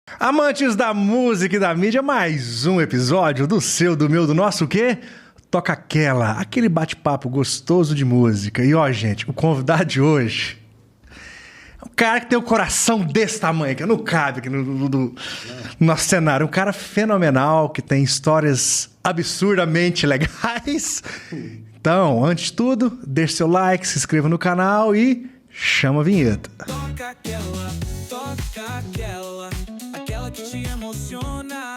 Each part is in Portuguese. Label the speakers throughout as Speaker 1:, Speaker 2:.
Speaker 1: Amantes da música e da mídia, mais um episódio do seu, do meu, do nosso o quê? Toca aquele bate-papo gostoso de música. E ó, gente, o convidado de hoje é um cara que tem um coração desse tamanho, que não cabe aqui no nosso cenário. Um cara fenomenal, que tem histórias absurdamente legais. Então, antes de tudo, deixe seu like, se inscreva no canal e chama a vinheta.
Speaker 2: Toca aquela que te emociona.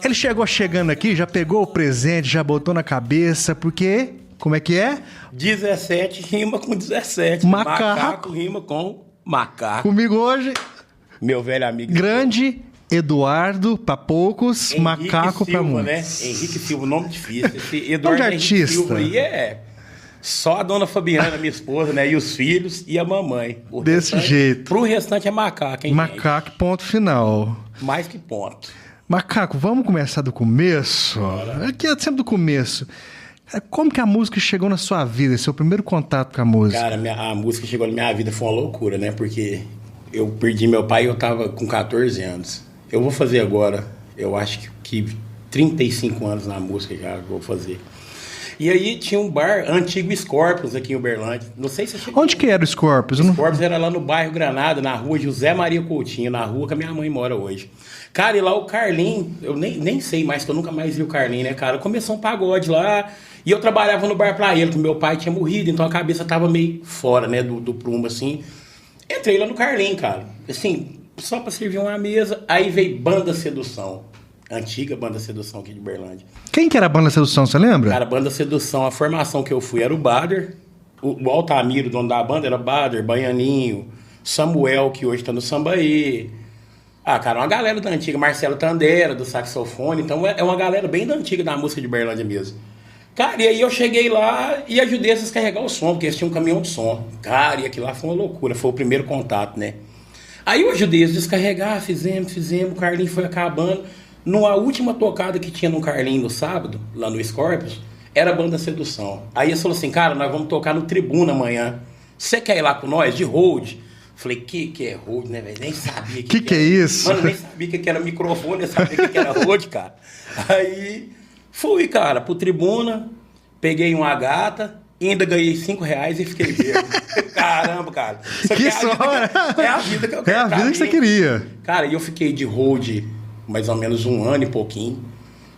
Speaker 1: Ele chegando aqui, já pegou o presente, já botou na cabeça, porque, como é que é?
Speaker 3: 17 rima com 17.
Speaker 1: Macaco
Speaker 3: rima com macaco.
Speaker 1: Comigo hoje,
Speaker 3: Meu velho amigo.
Speaker 1: grande Eduardo, pra poucos,
Speaker 3: Henrique
Speaker 1: macaco
Speaker 3: Silva,
Speaker 1: pra muitos.
Speaker 3: né? Henrique Silva, nome difícil. Esse Eduardo
Speaker 1: Nome de
Speaker 3: Henrique
Speaker 1: artista.
Speaker 3: Silva aí é só a dona Fabiana, minha esposa, né? E os filhos e a mamãe.
Speaker 1: Desse jeito.
Speaker 3: Pro restante é macaco, hein,
Speaker 1: Macaco, ponto final.
Speaker 3: gente? Mais que ponto.
Speaker 1: Macaco, vamos começar do começo? Aqui é sempre do começo. Como que a música chegou na sua vida? Esse é o primeiro contato com a música.
Speaker 3: Cara, a música chegou na minha vida, foi uma loucura, né? Porque eu perdi meu pai e eu tava com 14 anos. Eu vou fazer agora, eu acho que 35 anos na música já vou fazer. E aí tinha um bar antigo Scorpions aqui em Uberlândia. Não sei se você chegou.
Speaker 1: Onde que era o Scorpions? Eu não-
Speaker 3: Scorpions era lá no bairro Granada, na rua José Maria Coutinho, na rua que a minha mãe mora hoje. Cara, e lá o Carlinho, eu nem sei mais, que eu nunca mais vi o Carlinho, né, cara? Começou um pagode lá, e eu trabalhava no bar pra ele, que meu pai tinha morrido, então a cabeça tava meio fora, né, do prumo, assim. Entrei lá no Carlinho, cara, assim, só pra servir uma mesa, aí veio Banda Sedução, antiga Banda Sedução aqui de Uberlândia.
Speaker 1: Quem que era a banda Sedução, você lembra?
Speaker 3: Cara, Banda Sedução, a formação que eu fui era o Bader, o Altamiro, dono da banda, era Bader, Baianinho, Samuel, que hoje tá no Sambaê. Ah, cara, uma galera da antiga, Marcelo Tandera, do saxofone, então é uma galera bem da antiga da música de Berlândia mesmo. Cara, e aí eu cheguei lá e ajudei a descarregar o som, porque eles tinham um caminhão de som. Cara, e aquilo lá foi uma loucura, foi o primeiro contato, né? Aí eu ajudei eles a descarregar, fizemos, o Carlinho foi acabando. Na última tocada que tinha no Carlinho no sábado, lá no Scorpions, era a Banda Sedução. Aí eles falaram assim, cara, nós vamos tocar no Tribuna amanhã. Você quer ir lá com nós, de hold? Falei, que é hold, né, velho? Nem sabia
Speaker 1: Que é isso?
Speaker 3: Mano, nem sabia que era microfone, nem sabia que era hold, cara. Aí fui, cara, pro Tribuna, peguei uma gata, ainda ganhei R$5 e fiquei bêbado. Caramba, cara. Isso aqui
Speaker 1: Que
Speaker 3: é a vida
Speaker 1: história!
Speaker 3: É a vida que eu
Speaker 1: É
Speaker 3: quero
Speaker 1: a
Speaker 3: pra
Speaker 1: vida que você
Speaker 3: mim.
Speaker 1: queria.
Speaker 3: Cara, e eu fiquei de hold mais ou menos um ano e pouquinho.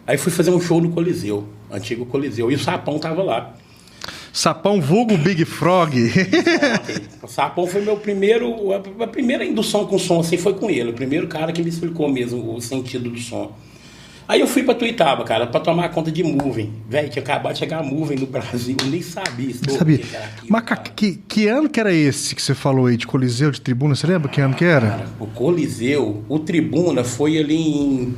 Speaker 3: Aí fui fazer um show no Coliseu, antigo Coliseu, e o Sapão tava lá.
Speaker 1: Sapão vulgo Big Frog.
Speaker 3: O Sapão foi meu primeiro, a primeira indução com som assim foi com ele, o primeiro cara que me explicou mesmo o sentido do som. Aí eu fui pra Tuitaba, cara, pra tomar conta de Moving. Velho, tinha acabado de chegar a Moving no Brasil, eu nem sabia.
Speaker 1: Não sabia.
Speaker 3: o que era aquilo,
Speaker 1: Macaco,
Speaker 3: cara.
Speaker 1: que ano que era esse que você falou aí, de Coliseu, de Tribuna? Você lembra que ano que era?
Speaker 3: Cara, o Coliseu, o Tribuna foi ali em...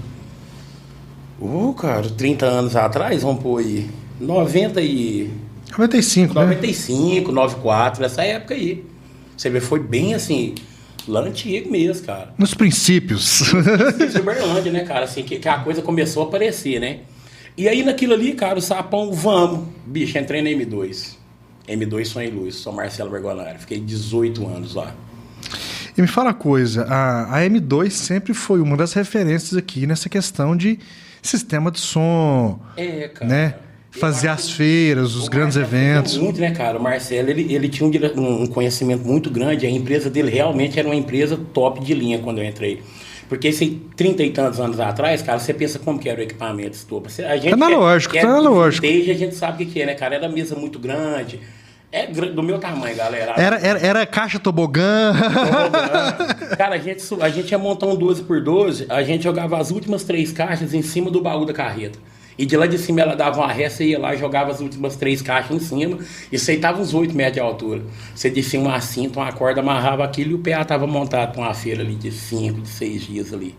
Speaker 3: cara, 30 anos atrás, vamos pôr aí,
Speaker 1: 95, né?
Speaker 3: 95, 94, nessa época aí. Você vê, foi bem assim, lá antigo mesmo, cara.
Speaker 1: Nos princípios.
Speaker 3: Isso, Uberlândia, né, cara? Assim, que a coisa começou a aparecer, né? E aí naquilo ali, cara, o Sapão, vamos. Bicho, entrei na M2. M2 Sonho e Luz, sou Marcelo Bergonari. Fiquei 18 anos lá.
Speaker 1: E me fala uma coisa, a M2 sempre foi uma das referências aqui nessa questão de sistema de som,
Speaker 3: É, cara.
Speaker 1: né?
Speaker 3: Eu
Speaker 1: Fazer
Speaker 3: acho
Speaker 1: as
Speaker 3: que
Speaker 1: feiras, os
Speaker 3: o
Speaker 1: grandes
Speaker 3: Marcelo
Speaker 1: eventos.
Speaker 3: muito, né, cara? O Marcelo, ele tinha um conhecimento muito grande. A empresa dele realmente era uma empresa top de linha quando eu entrei. Porque assim, 30 e tantos anos atrás, cara, você pensa como que era o equipamento todo. A gente
Speaker 1: analógico,
Speaker 3: que
Speaker 1: tá analógico.
Speaker 3: Desde a gente sabe o que é, né, cara? Era mesa muito grande. Do meu tamanho, galera.
Speaker 1: Era caixa tobogã.
Speaker 3: Cara, a gente ia montar um 12x12, a gente jogava as últimas 3 caixas em cima do baú da carreta. E de lá de cima ela dava uma ré, você ia lá, jogava as últimas 3 caixas em cima e aceitava uns 8 metros de altura. Você descia uma cinta, uma corda, amarrava aquilo e o PA estava montado para uma feira ali de 5, de 6 dias ali.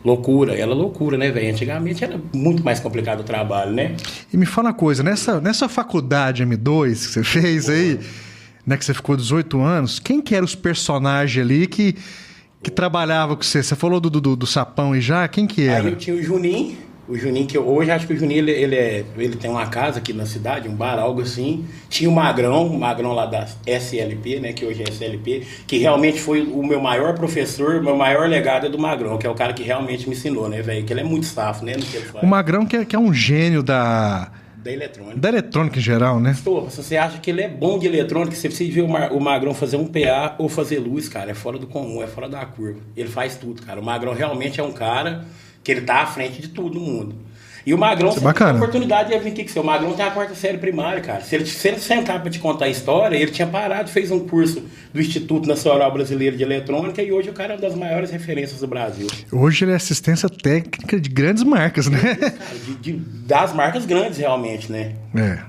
Speaker 3: Loucura, era loucura, né, velho? Antigamente era muito mais complicado o trabalho, né?
Speaker 1: E me fala uma coisa, nessa faculdade M2 que você fez aí, né, que você ficou 18 anos, quem que eram os personagens ali que trabalhava com você? Você falou do Sapão e já, quem que era?
Speaker 3: Aí eu tinha o Juninho, O Juninho, que hoje acho que o Juninho ele tem uma casa aqui na cidade, um bar, algo assim. Tinha o Magrão lá da SLP, né? Que hoje é SLP, que realmente foi o meu maior professor, o meu maior legado é do Magrão, que é o cara que realmente me ensinou, né, velho? Que ele é muito safo, né? No que ele faz.
Speaker 1: O Magrão que é um gênio da
Speaker 3: eletrônica.
Speaker 1: Da eletrônica em geral, né?
Speaker 3: Pô, se você acha que ele é bom de eletrônica, você precisa ver o Magrão fazer um PA ou fazer luz, cara, é fora do comum, é fora da curva. Ele faz tudo, cara. O Magrão realmente é um cara que ele tá à frente de tudo no mundo. E o Magrão, você tem a oportunidade de vir aqui com você. O Magrão tem a 4ª série primária, cara. Se ele sentar pra te contar a história, ele tinha parado, fez um curso do Instituto Nacional Brasileiro de Eletrônica e hoje o cara é uma das maiores referências do Brasil.
Speaker 1: Hoje ele é assistência técnica de grandes marcas, né?
Speaker 3: Cara, das marcas grandes, realmente, né?
Speaker 1: É.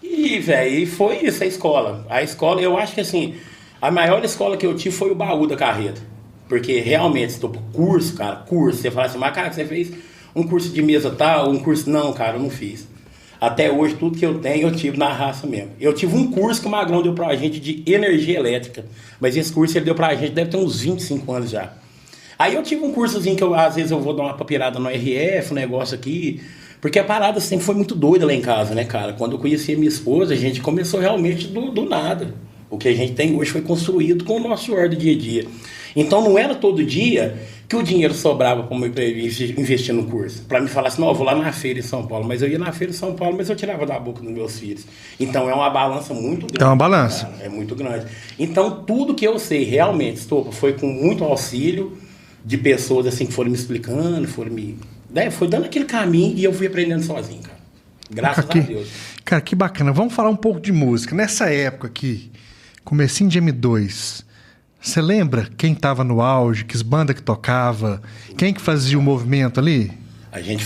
Speaker 3: E, velho, foi isso a escola. A escola, eu acho que assim, a maior escola que eu tive foi o baú da carreta. Porque realmente, estou por curso, cara, curso. Você fala assim, mas cara, você fez um curso de mesa tal, um curso... Não, cara, eu não fiz. Até hoje, tudo que eu tenho, eu tive na raça mesmo. Eu tive um curso que o Magrão deu pra gente de energia elétrica. Mas esse curso ele deu pra gente, deve ter uns 25 anos já. Aí eu tive um cursozinho que às vezes eu vou dar uma papirada no RF, um negócio aqui... Porque a parada sempre foi muito doida lá em casa, né, cara? Quando eu conheci a minha esposa, a gente começou realmente do nada. O que a gente tem hoje foi construído com o nosso suor do dia a dia. Então não era todo dia que o dinheiro sobrava para investir no curso. Para me falar assim, não, eu vou lá na feira em São Paulo. Mas eu ia na feira em São Paulo, mas eu tirava da boca dos meus filhos. Então é uma balança muito grande.
Speaker 1: É uma balança.
Speaker 3: Cara, é muito grande. Então tudo que eu sei realmente, Estopa, foi com muito auxílio de pessoas assim que foram me explicando, foi dando aquele caminho e eu fui aprendendo sozinho, cara. Graças a Deus.
Speaker 1: Cara, que bacana. Vamos falar um pouco de música. Nessa época aqui, comecinho de M2, você lembra quem tava no auge, que banda que tocava, quem que fazia o movimento ali?
Speaker 3: A gente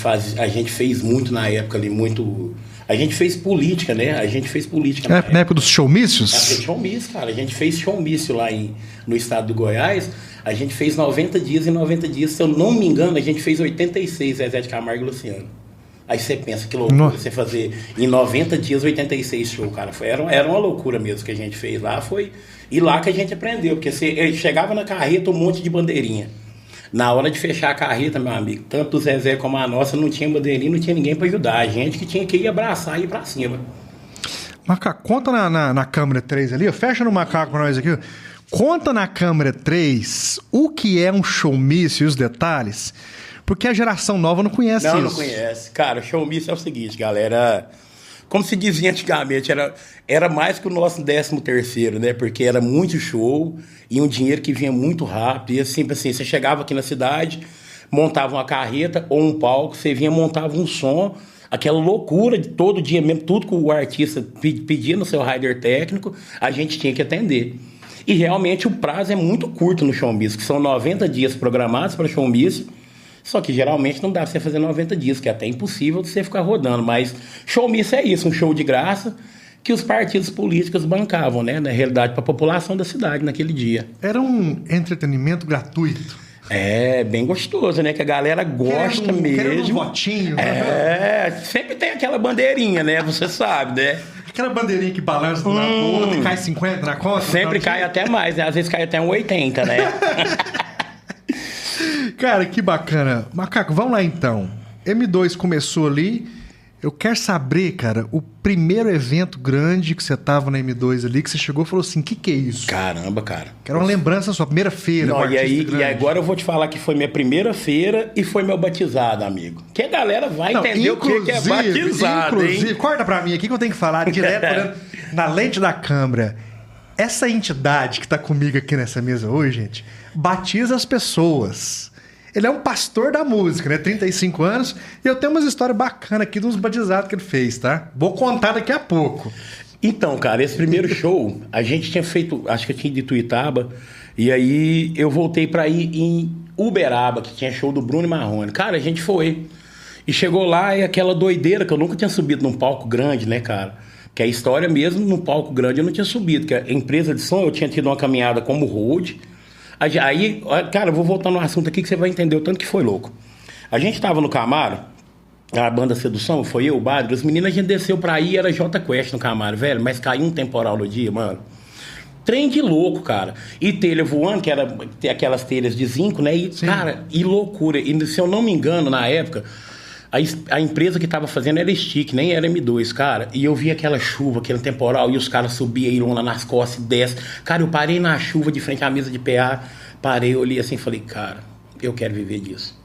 Speaker 3: fez muito na época ali, muito... A gente fez política, né? A gente fez política
Speaker 1: na época dos showmícios?
Speaker 3: Showmício, cara. A gente fez showmício lá no estado do Goiás. A gente fez 90 dias, e 90 dias, se eu não me engano, a gente fez 86, Zezé de Camargo e Luciano. Aí você pensa que loucura você fazer em 90 dias 86 show, cara. Era uma loucura mesmo que a gente fez lá. E lá que a gente aprendeu, porque você chegava na carreta um monte de bandeirinha. Na hora de fechar a carreta, meu amigo, tanto o Zezé como a nossa, não tinha bandeirinha, não tinha ninguém pra ajudar. A gente que tinha que ir abraçar e ir pra cima.
Speaker 1: Macaco, conta na câmera 3 ali, fecha no macaco pra nós aqui. Conta na câmera 3 o que é um showmício e os detalhes, porque a geração nova não conhece isso.
Speaker 3: Não conhece. Cara, showmício é o seguinte, galera... Como se dizia antigamente, era mais que o nosso 13º, né? Porque era muito show e um dinheiro que vinha muito rápido. E assim, você chegava aqui na cidade, montava uma carreta ou um palco, você vinha, montava um som, aquela loucura de todo dia mesmo, tudo que o artista pedia no seu rider técnico, a gente tinha que atender. E realmente o prazo é muito curto no showmício, que são 90 dias programados para showmício. Só que geralmente não dá pra você fazer 90 dias, que é até impossível de você ficar rodando. Mas showmício é isso, um show de graça que os partidos políticos bancavam, né? Na realidade, para a população da cidade naquele dia.
Speaker 1: Era um entretenimento gratuito.
Speaker 3: É, bem gostoso, né? Que a galera gosta mesmo.
Speaker 1: Querendo um votinho.
Speaker 3: Sempre tem aquela bandeirinha, né? Você sabe, né?
Speaker 1: Aquela bandeirinha que balança do lado pro outro e cai 50 na conta.
Speaker 3: Sempre cai até mais, né? Às vezes cai até um 80, né?
Speaker 1: Cara, que bacana. Macaco, vamos lá então. M2 começou ali. Eu quero saber, cara, o primeiro evento grande que você tava na M2 ali, que você chegou e falou assim, que é isso?
Speaker 3: Caramba, cara.
Speaker 1: Quero uma lembrança da sua primeira feira.
Speaker 3: Não, e agora eu vou te falar que foi minha primeira feira e foi meu batizado, amigo. Que a galera vai entender o que é batizado,
Speaker 1: inclusive, corta pra mim aqui que eu tenho que falar direto na lente da câmera. Essa entidade que tá comigo aqui nessa mesa hoje, gente, batiza as pessoas. Ele é um pastor da música, né? 35 anos. E eu tenho umas histórias bacanas aqui dos batizados que ele fez, tá? Vou contar daqui a pouco.
Speaker 3: Então, cara, esse primeiro show, a gente tinha feito, acho que eu tinha ido de Tuiutaba, e aí eu voltei pra ir em Uberaba, que tinha show do Bruno e Marrone. Cara, a gente foi. E chegou lá e aquela doideira, que eu nunca tinha subido num palco grande, né, cara? Que a história mesmo, num palco grande eu não tinha subido, que a empresa de som eu tinha tido uma caminhada como road. Aí, cara, eu vou voltar no assunto aqui que você vai entender o tanto que foi louco. A gente tava no Camaro, a banda Sedução, foi eu, o Badre, os meninos, a gente desceu pra ir, era J Quest no Camaro, velho, mas caiu um temporal no dia, mano. Trem de louco, cara. E telha voando, que era aquelas telhas de zinco, né? E, cara, e loucura. E se eu não me engano, na época, A empresa que tava fazendo era Stick, nem era M2, cara. E eu vi aquela chuva, aquele temporal, e os caras subiam aí lona nas costas e descem. Cara, eu parei na chuva de frente à mesa de PA, parei, olhei assim e falei, cara, eu quero viver disso.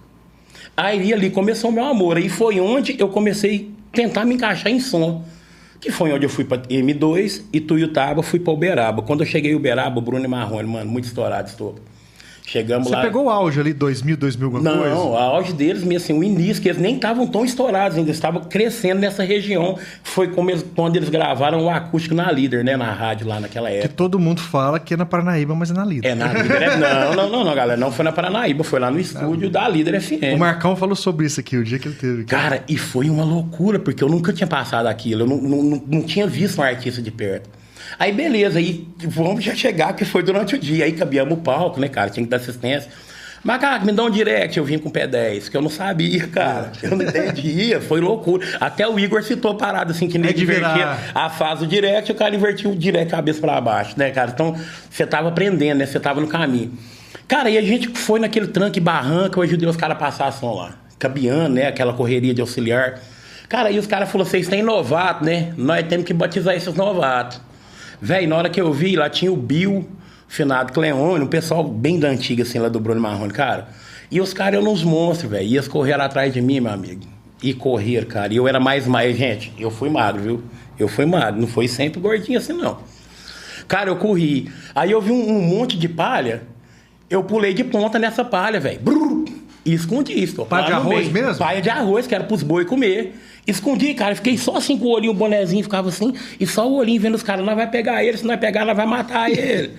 Speaker 3: Aí ali começou o meu amor. Aí foi onde eu comecei a tentar me encaixar em som. Que foi onde eu fui pra M2 e Tuiutaba, fui pra Uberaba. Quando eu cheguei em Uberaba, o Bruno e Marrone, mano, muito estourado, estou. Chegamos lá.
Speaker 1: Você pegou o auge ali, 2000 alguma coisa?
Speaker 3: Não, a auge deles, mesmo assim, o início, que eles nem estavam tão estourados ainda, estavam crescendo nessa região. Foi quando eles gravaram o acústico na Líder, né, na rádio lá naquela
Speaker 1: Que
Speaker 3: época.
Speaker 1: todo mundo fala que é na Paranaíba, mas é na Líder.
Speaker 3: É, na Líder. Não, galera, não foi na Paranaíba, foi lá no estúdio da Líder FM.
Speaker 1: O Marcão falou sobre isso aqui, o dia que ele teve.
Speaker 3: Cara, e foi uma loucura, porque eu nunca tinha passado aquilo, eu não tinha visto um artista de perto. Aí beleza, aí vamos já chegar, que foi durante o dia, aí cabíamos o palco, né, cara, tinha que dar assistência. Macaco, me dá um direct, eu vim com o P10, que eu não sabia, cara, eu não entendia, foi loucura. Até o Igor citou parada assim, que nem invertia a fase do direct, o cara invertiu o direct cabeça pra baixo, né, cara, então você tava aprendendo, né, você tava no caminho. Cara, e a gente foi naquele tranque e barranca, eu ajudei os caras a passar a som lá, cabiando, né, aquela correria de auxiliar. Cara, aí os caras falaram, vocês têm novato, né, nós temos que batizar esses novatos. Véi, na hora que eu vi, lá tinha o Bill, finado Cleone, um pessoal bem da antiga, assim, lá do Bruno Marrone, cara. E os caras eram uns monstros, velho. Iam correr atrás de mim, meu amigo. E correr, cara. E eu era mais. Gente, eu fui magro, viu? Eu fui magro. Não foi sempre gordinho assim, não. Cara, eu corri. Aí eu vi um monte de palha. Eu pulei de ponta nessa palha, velho. E escondi isso.
Speaker 1: Palha de arroz mesmo?
Speaker 3: Palha de arroz, que era pros boi comer. Escondi, cara, fiquei só assim com o olhinho, o bonezinho ficava assim, e só o olhinho vendo os caras, nós vai pegar ele, se nós pegar, nós vai matar ele.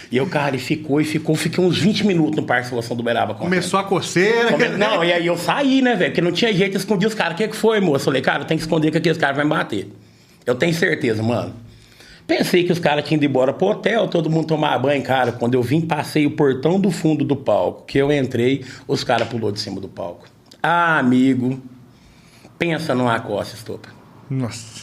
Speaker 3: E eu, cara, fiquei uns 20 minutos no Parque Salvação do Uberaba.
Speaker 1: Começou a coceira.
Speaker 3: Não, e aí eu saí, né, velho, porque não tinha jeito, eu escondi os caras. O que foi, moço? Eu falei, cara, tem que esconder que aqueles caras vão me bater. Eu tenho certeza, mano. Pensei que os caras tinham ido embora pro hotel, todo mundo tomar banho, cara. Quando eu vim, passei o portão do fundo do palco, que eu entrei, os caras pulou de cima do palco. Ah, amigo... Pensa numa costa, Estopa.
Speaker 1: Nossa.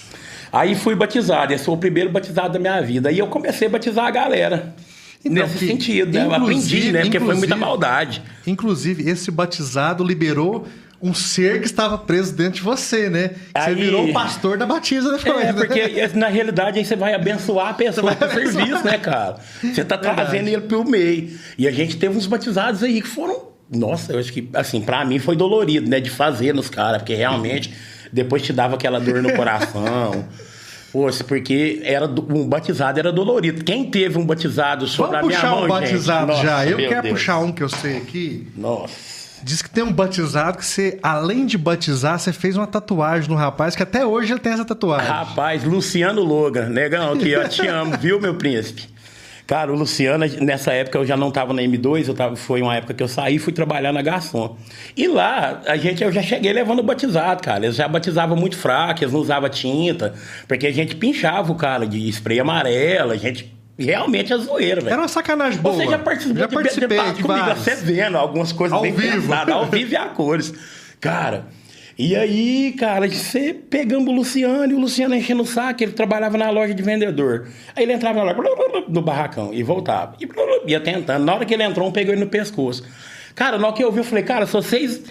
Speaker 3: Aí fui batizado, esse foi o primeiro batizado da minha vida. Aí eu comecei a batizar a galera. Então, nesse sentido, né? Eu aprendi, né? Porque foi muita maldade.
Speaker 1: Inclusive, esse batizado liberou um ser que estava preso dentro de você, né? Você virou o pastor da batismo depois.
Speaker 3: É, porque na realidade aí você vai abençoar a pessoa pro serviço, né, cara? Você tá trazendo ele pro meio. E a gente teve uns batizados aí que foram... Nossa, eu acho que, assim, pra mim foi dolorido, né? De fazer nos caras, porque realmente depois te dava aquela dor no coração. Poxa, porque um batizado era dolorido. Quem teve um batizado sobre a minha mão,
Speaker 1: vamos puxar um batizado
Speaker 3: gente?
Speaker 1: já.
Speaker 3: Nossa,
Speaker 1: eu quero
Speaker 3: Deus.
Speaker 1: puxar um que eu sei aqui.
Speaker 3: Nossa.
Speaker 1: Diz que tem um batizado que você, além de batizar, você fez uma tatuagem no rapaz, que até hoje ele tem essa tatuagem.
Speaker 3: Rapaz, Luciano Logan, negão, aqui, ó, te amo, viu, meu príncipe? Cara, o Luciano, nessa época eu já não tava na M2, foi uma época que eu saí e fui trabalhar na Garçom. E lá, eu já cheguei levando batizado, cara. Eles já batizavam muito fraco, eles não usavam tinta, porque a gente pinchava o cara de spray amarelo, a gente... Realmente é zoeira, velho.
Speaker 1: Era uma sacanagem boa.
Speaker 3: Você já participou de comigo, você vendo algumas coisas
Speaker 1: ao
Speaker 3: bem
Speaker 1: vivo.
Speaker 3: pesadas, ao vivo e a cores. Cara... E aí, cara, você pegamos o Luciano, e o Luciano enchendo o saco, ele trabalhava na loja de vendedor. Aí ele entrava na loja, no barracão, e voltava. E ia tentando. Na hora que ele entrou, pegou ele no pescoço. Cara, na hora que eu vi, eu falei, cara, se vocês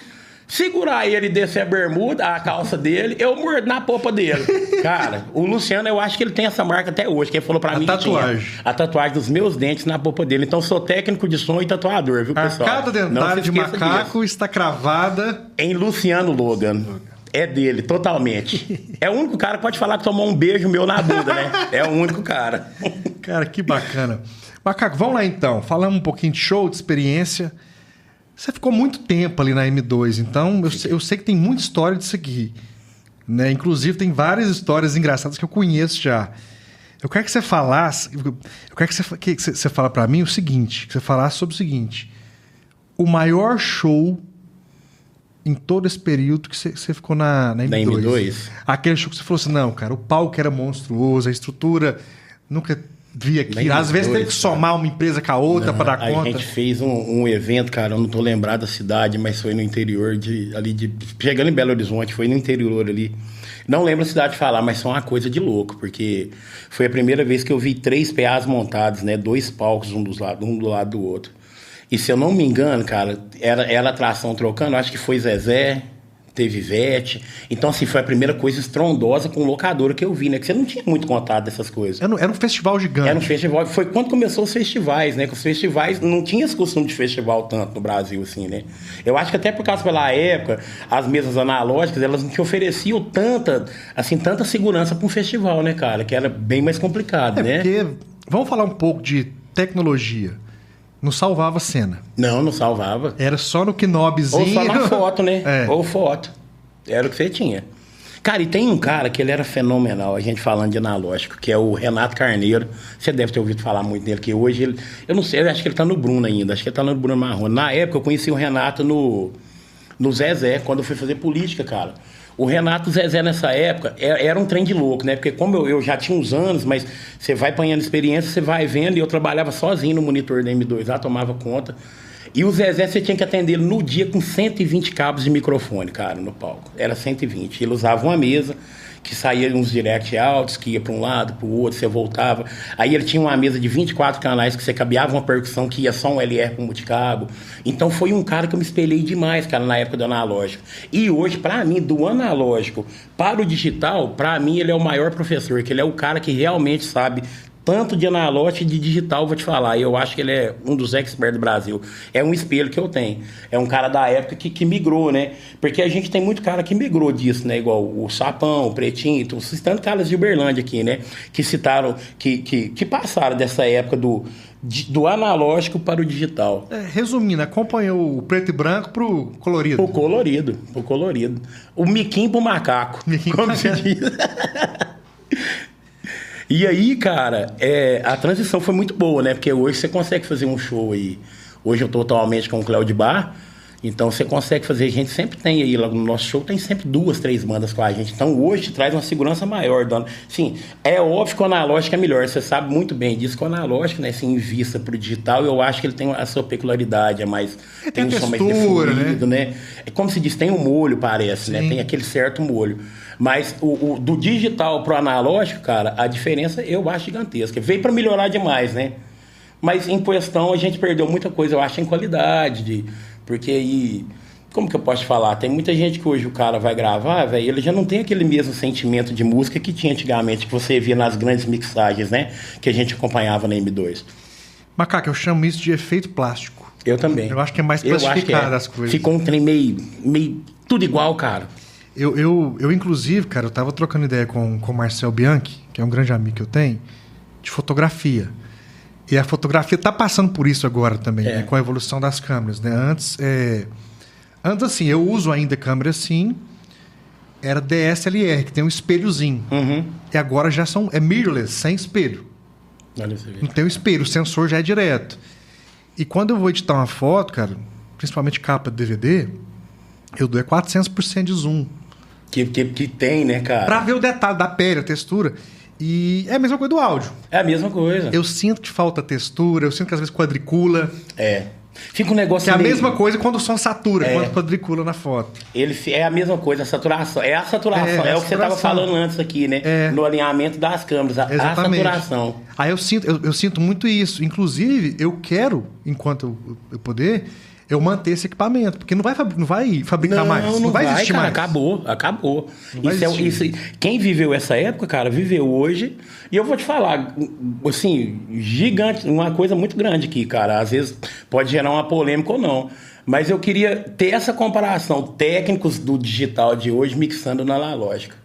Speaker 3: segurar ele e descer a bermuda, a calça dele, eu mordo na popa dele. Cara, o Luciano, eu acho que ele tem essa marca até hoje, que ele falou pra mim
Speaker 1: tatuagem.
Speaker 3: que tinha a tatuagem dos meus dentes na popa dele. Então, sou técnico de som e tatuador, viu, pessoal?
Speaker 1: A cada dentária de macaco está cravada...
Speaker 3: Em Luciano Logan. É dele, totalmente. É o único cara que pode falar que tomou um beijo meu na bunda, né? É o único cara.
Speaker 1: Cara, que bacana. Macaco, vamos lá então. Falamos um pouquinho de show, de experiência. Você ficou muito tempo ali na M2, então eu sei que tem muita história disso aqui. Né? Inclusive, tem várias histórias engraçadas que eu conheço já. Eu quero que você falasse... Eu quero que você fale para mim o seguinte, que você falasse sobre o seguinte. O maior show em todo esse período que você ficou na M2.
Speaker 3: Na M2?
Speaker 1: Aquele show que você falou assim, não, cara, o palco era monstruoso, a estrutura nunca vi aqui. Às vezes teve que somar uma empresa com a outra para dar conta.
Speaker 3: A gente fez um evento, cara, eu não tô lembrado da cidade, mas foi no interior chegando em Belo Horizonte, foi no interior ali. Não lembro a cidade de falar, mas foi uma coisa de louco, porque foi a primeira vez que eu vi 3 PAs montados, né? 2 palcos, um do lado do outro. E se eu não me engano, cara, era atração trocando, acho que foi Zezé, teve Ivete. Então, assim, foi a primeira coisa estrondosa com locadora que eu vi, né? Que você não tinha muito contato dessas coisas.
Speaker 1: Era um festival gigante.
Speaker 3: Era um festival. Foi quando começou os festivais, né? Que os festivais não tinha esse costume de festival tanto no Brasil, assim, né? Eu acho que até por causa pela época, as mesas analógicas, elas não te ofereciam tanta segurança para um festival, né, cara? Que era bem mais complicado, né?
Speaker 1: Porque, vamos falar um pouco de tecnologia. Não salvava a cena.
Speaker 3: Não salvava.
Speaker 1: Era só no knobzinho.
Speaker 3: Ou só na foto, né?
Speaker 1: É.
Speaker 3: Ou foto. Era o que você tinha. Cara, e tem um cara que ele era fenomenal, a gente falando de analógico, que é o Renato Carneiro. Você deve ter ouvido falar muito dele, que hoje ele... Eu não sei, eu acho que ele tá no Bruno ainda. Acho que ele tá no Bruno Marrone. Na época, eu conheci o Renato no Zezé, quando eu fui fazer política, cara. O Renato Zezé, nessa época, era um trem de louco, né? Porque como eu já tinha uns anos, mas você vai apanhando experiência, você vai vendo, e eu trabalhava sozinho no monitor da M2 lá, tomava conta. E o Zezé, você tinha que atender ele no dia com 120 cabos de microfone, cara, no palco. Era 120. Ele usava uma mesa, que saía uns direct outs, que ia para um lado, para o outro, você voltava. Aí ele tinha uma mesa de 24 canais, que você cabeava uma percussão que ia só um LR com multicabo. Então foi um cara que eu me espelhei demais, cara, na época do analógico. E hoje, para mim, do analógico para o digital, para mim ele é o maior professor, que ele é o cara que realmente sabe tanto de analógico e de digital, vou te falar. Eu acho que ele é um dos experts do Brasil. É um espelho que eu tenho. É um cara da época que migrou, né? Porque a gente tem muito cara que migrou disso, né? Igual o Sapão, o Pretinho, então, citando caras de Uberlândia aqui, né? Que citaram, que passaram dessa época do analógico para o digital.
Speaker 1: Resumindo, acompanhou o preto e branco pro colorido.
Speaker 3: O colorido. O miquinho pro macaco. Como se diz. E aí, cara, a transição foi muito boa, né? Porque hoje você consegue fazer um show aí. Hoje eu tô atualmente com o Cléo de Bar. Então você consegue fazer, a gente sempre tem aí, lá no nosso show tem sempre 2, 3 bandas com a gente. Então hoje traz uma segurança maior. Sim, é óbvio que o analógico é melhor, você sabe muito bem disso, que o analógico, né, assim, em vista pro digital, eu acho que ele tem a sua peculiaridade, é mais...
Speaker 1: Tem
Speaker 3: um som mais
Speaker 1: textura,
Speaker 3: definido, né? É como se diz, tem um molho, parece, né? Tem aquele certo molho. Mas do digital pro analógico, cara, a diferença eu acho gigantesca. Veio para melhorar demais, né? Mas em questão a gente perdeu muita coisa, eu acho, em qualidade. Porque aí, como que eu posso te falar? Tem muita gente que hoje o cara vai gravar, velho, ele já não tem aquele mesmo sentimento de música que tinha antigamente, que você via nas grandes mixagens, né? Que a gente acompanhava na M2.
Speaker 1: Macaco, eu chamo isso de efeito plástico.
Speaker 3: Eu também.
Speaker 1: Eu acho que é mais plastificado as coisas.
Speaker 3: Ficou um trem meio tudo igual, cara.
Speaker 1: Eu inclusive, cara, eu tava trocando ideia com o Marcel Bianchi, que é um grande amigo que eu tenho, de fotografia. E a fotografia tá passando por isso agora também, né, com a evolução das câmeras, né? Antes, assim, eu uso ainda câmera assim, era DSLR, que tem um espelhozinho. E agora já é mirrorless, sem espelho. Não tem um espelho, o sensor já é direto. E quando eu vou editar uma foto, cara, principalmente capa de DVD, eu dou 400% de zoom.
Speaker 3: Que tem, né, cara?
Speaker 1: Pra ver o detalhe da pele, a textura. E é a mesma coisa do áudio.
Speaker 3: É a mesma coisa.
Speaker 1: Eu sinto que falta textura, eu sinto que às vezes quadricula.
Speaker 3: Fica um negócio...
Speaker 1: Que é a mesma coisa quando o som satura, quando quadricula na foto.
Speaker 3: É a mesma coisa, a saturação. É a saturação, é o que você estava falando antes aqui, né? No alinhamento das câmeras, a saturação.
Speaker 1: Aí eu sinto muito isso. Inclusive, eu quero, enquanto eu puder, eu manter esse equipamento, porque não vai fabricar mais. Não vai existir
Speaker 3: cara,
Speaker 1: mais.
Speaker 3: Acabou. Quem viveu essa época, cara, viveu hoje. E eu vou te falar, assim, gigante, uma coisa muito grande aqui, cara. Às vezes pode gerar uma polêmica ou não. Mas eu queria ter essa comparação, técnicos do digital de hoje mixando na analógica.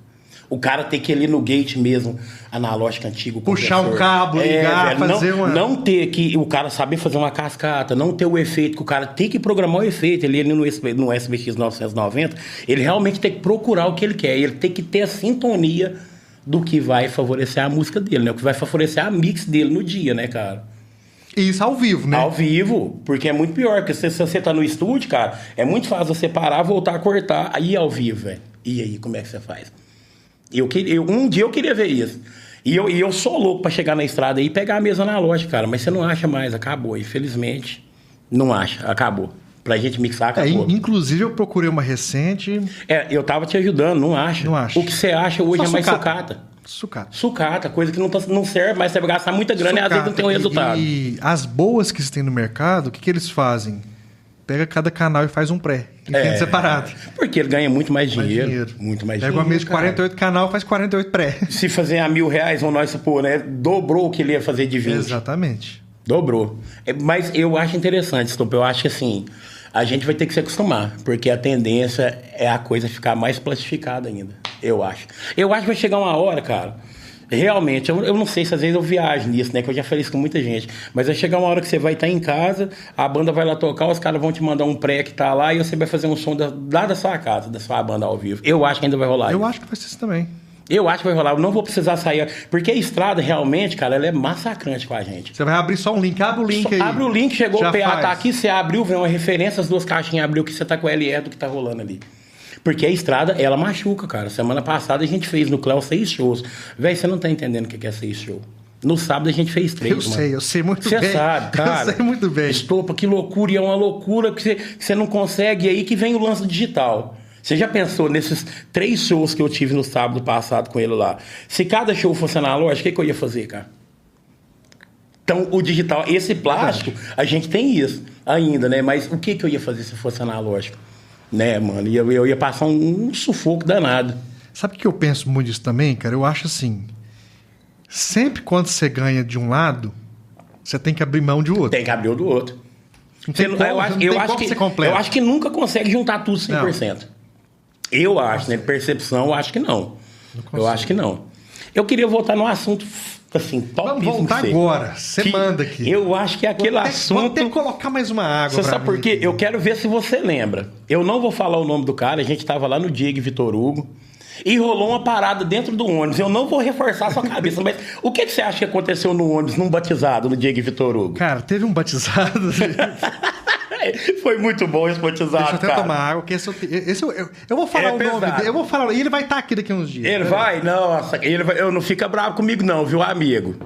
Speaker 3: O cara ter que ir ali no gate mesmo, analógico antigo.
Speaker 1: Puxar um cabo, ligar,
Speaker 3: velho,
Speaker 1: fazer
Speaker 3: não ter que o cara saber fazer uma cascata, não ter o efeito, que o cara tem que programar o efeito. Ele no SBX 990, ele realmente tem que procurar o que ele quer. Ele tem que ter a sintonia do que vai favorecer a música dele, né? O que vai favorecer a mix dele no dia, né, cara?
Speaker 1: Isso ao vivo, né?
Speaker 3: Ao vivo, porque é muito pior. Porque se você tá no estúdio, cara, é muito fácil você parar, voltar a cortar, aí ao vivo, velho. E aí, como é que você faz? Um dia eu queria ver isso. E eu sou louco pra chegar na estrada e pegar a mesa analógica, cara. Mas você não acha mais, acabou. Infelizmente, não acha, acabou. Pra gente mixar, acabou.
Speaker 1: Inclusive, eu procurei uma recente...
Speaker 3: eu tava te ajudando, não acha.
Speaker 1: Não acha.
Speaker 3: O que você acha hoje
Speaker 1: só
Speaker 3: é mais
Speaker 1: sucata.
Speaker 3: Sucata, coisa que não serve, mas você vai gastar muita grana e às vezes não tem um resultado.
Speaker 1: E as boas que se tem no mercado, o que eles fazem? Pega cada canal e faz um pré. Vende separado.
Speaker 3: Porque ele ganha muito mais
Speaker 1: Mais
Speaker 3: dinheiro. Muito mais
Speaker 1: Pega
Speaker 3: dinheiro.
Speaker 1: uma mesa de
Speaker 3: cara.
Speaker 1: 48 canal, faz 48 pré.
Speaker 3: Se fazer a R$1.000, vamos nós supor, né? Dobrou o que ele ia fazer de 20.
Speaker 1: Exatamente.
Speaker 3: Dobrou. Mas eu acho interessante, Stup. Eu acho que assim, a gente vai ter que se acostumar, porque a tendência é a coisa ficar mais plastificada ainda. Eu acho. Eu acho que vai chegar uma hora, cara. Realmente, eu não sei se às vezes eu viajo nisso, né? Que eu já falei isso com muita gente. Mas vai chegar uma hora que você vai estar em casa, a banda vai lá tocar, os caras vão te mandar um pré que tá lá e você vai fazer um som lá da sua casa, da sua banda ao vivo. Eu acho que ainda vai rolar
Speaker 1: Eu
Speaker 3: isso.
Speaker 1: acho que vai ser isso também.
Speaker 3: Eu acho que vai rolar. Eu não vou precisar sair. Porque a estrada, realmente, cara, ela é massacrante com a gente.
Speaker 1: Você vai abrir só um link. Abre o link aí.
Speaker 3: Abre o link, chegou
Speaker 1: Já
Speaker 3: o PA,
Speaker 1: faz.
Speaker 3: tá aqui, você abriu, vem uma referência, as duas caixinhas abriu que você tá com o LR do que tá rolando ali. Porque a estrada, ela machuca, cara. Semana passada a gente fez no Cléo 6 shows. Véi, você não tá entendendo o que é 6 shows. No sábado a gente fez 3, mano.
Speaker 1: Eu sei muito
Speaker 3: Você
Speaker 1: bem.
Speaker 3: sabe, cara.
Speaker 1: Eu sei muito bem.
Speaker 3: Estopa, que loucura. E é uma loucura que você não consegue. E aí que vem o lance digital. Você já pensou nesses 3 shows que eu tive no sábado passado com ele lá? Se cada show fosse analógico, o que eu ia fazer, cara? Então, o digital, esse plástico, a gente tem isso ainda, né? Mas o que eu ia fazer se fosse analógico? Né, mano? Eu ia passar um sufoco danado.
Speaker 1: Sabe o que eu penso muito disso também, cara? Eu acho assim, sempre quando você ganha de um lado, você tem que abrir mão de outro.
Speaker 3: Tem que abrir o do outro.
Speaker 1: Não tem como,
Speaker 3: eu acho que
Speaker 1: você completa.
Speaker 3: eu acho que nunca consegue juntar tudo 100%. Eu acho, né? Percepção, eu acho que não. Eu acho que não. Eu queria voltar num assunto, assim, top.
Speaker 1: Vamos voltar agora. Você manda aqui.
Speaker 3: Eu acho que é aquele
Speaker 1: Vou
Speaker 3: assunto...
Speaker 1: ter que colocar mais uma água.
Speaker 3: Você
Speaker 1: pra
Speaker 3: sabe
Speaker 1: mim
Speaker 3: por quê?
Speaker 1: aqui.
Speaker 3: Eu quero ver se você lembra. Eu não vou falar o nome do cara, a gente tava lá no Diego Vitor Hugo e rolou uma parada dentro do ônibus. Eu não vou reforçar a sua cabeça, mas o que você acha que aconteceu no ônibus, num batizado, no Diego Vitor Hugo?
Speaker 1: Cara, teve um batizado.
Speaker 3: Foi muito bom esse batizado,
Speaker 1: Deixa eu até
Speaker 3: cara.
Speaker 1: tomar água, que eu vou falar
Speaker 3: É
Speaker 1: o nome
Speaker 3: pesado.
Speaker 1: dele. Eu vou falar. E ele vai estar aqui daqui a uns dias.
Speaker 3: Ele vai? Nossa, eu não fica bravo comigo não, viu, amigo?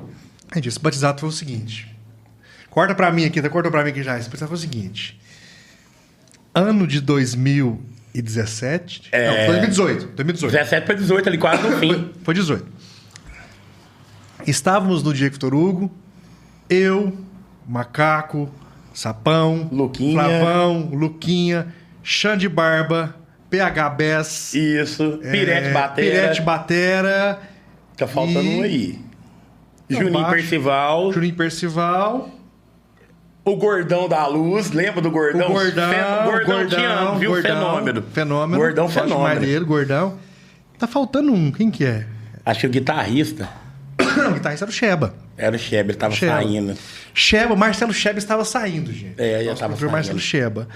Speaker 1: É disso. O batizado foi o seguinte. Corta pra mim aqui, tá? Corta pra mim aqui já. Esse batizado foi o seguinte. Ano de 2017. Não, 2018.
Speaker 3: 17 para 18 ali, quase no fim.
Speaker 1: Foi 18. Estávamos no Diego Vitor Hugo. Eu, Macaco, Sapão,
Speaker 3: Luquinha.
Speaker 1: Flavão, Luquinha, Xande Barba, PH Bess,
Speaker 3: Isso, Pirete Batera.
Speaker 1: Pirete Batera.
Speaker 3: Tá faltando
Speaker 1: e-
Speaker 3: um aí.
Speaker 1: Não,
Speaker 3: Juninho
Speaker 1: baixo.
Speaker 3: Percival.
Speaker 1: Juninho Percival.
Speaker 3: O Gordão da Luz, lembra do Gordão?
Speaker 1: O Gordão,
Speaker 3: te amo, viu? Fenômeno.
Speaker 1: Fenômeno.
Speaker 3: Gordão
Speaker 1: Gosto demais
Speaker 3: fenômeno.
Speaker 1: dele, Gordão. Tá faltando um. Quem que é?
Speaker 3: Acho que o guitarrista
Speaker 1: Não, o guitarrista era o Sheba.
Speaker 3: era o Chebe, ele tava
Speaker 1: Sheba.
Speaker 3: saindo.
Speaker 1: Sheba, Marcelo Sheba estava saindo, gente.
Speaker 3: É, já
Speaker 1: Nosso
Speaker 3: tava
Speaker 1: professor Marcelo
Speaker 3: saindo.
Speaker 1: Sheba.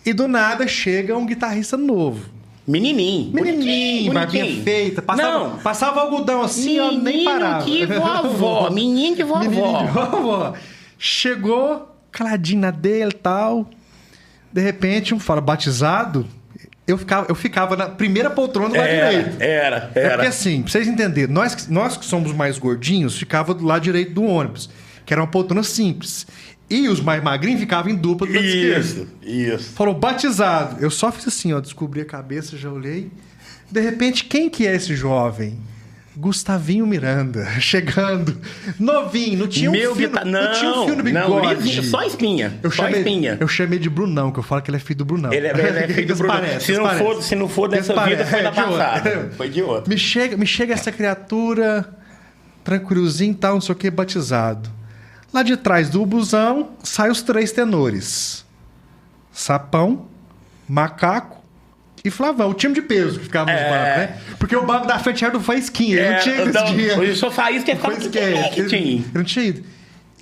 Speaker 1: E do nada chega um guitarrista novo.
Speaker 3: Menininho.
Speaker 1: Menininho, barbinha
Speaker 3: bonitinho.
Speaker 1: feita.
Speaker 3: Não.
Speaker 1: Passava algodão assim, ó, nem
Speaker 3: Menino
Speaker 1: parava.
Speaker 3: de vovó. Menino de vovó.
Speaker 1: Menininho de vovó. Chegou, caladinho na dele e tal. De repente, um fala, batizado. Eu ficava na primeira poltrona do lado direito.
Speaker 3: Era.
Speaker 1: É porque assim, pra vocês entenderem, nós que somos mais gordinhos, ficava do lado direito do ônibus, que era uma poltrona simples. E os mais magrinhos ficavam em dupla do lado esquerdo.
Speaker 3: Isso.
Speaker 1: Falou, batizado. Eu só fiz assim, ó, descobri a cabeça, já olhei. De repente, quem que é esse jovem? Gustavinho Miranda, chegando. Novinho, não tinha
Speaker 3: Meu
Speaker 1: um fio,
Speaker 3: guitar-
Speaker 1: não tinha um fio no
Speaker 3: não,
Speaker 1: bigode.
Speaker 3: lisinho, só espinha. Só espinha.
Speaker 1: Eu chamei de Brunão, que eu falo que ele é filho do Brunão.
Speaker 3: Ele é filho do Bruno. Se não for dessa vida, foi da passada. Foi de outra.
Speaker 1: Me chega essa criatura, tranquilozinho e tal, não sei o que, batizado. Lá de trás do busão, saem os 3 tenores. Sapão, Macaco e Flavão. O time de peso que ficava nos bancos, né? Porque o banco da frente era do Faísquinha. Ele não tinha esse dinheiro.
Speaker 3: Eu só faísca que ficava
Speaker 1: Ele não tinha ido.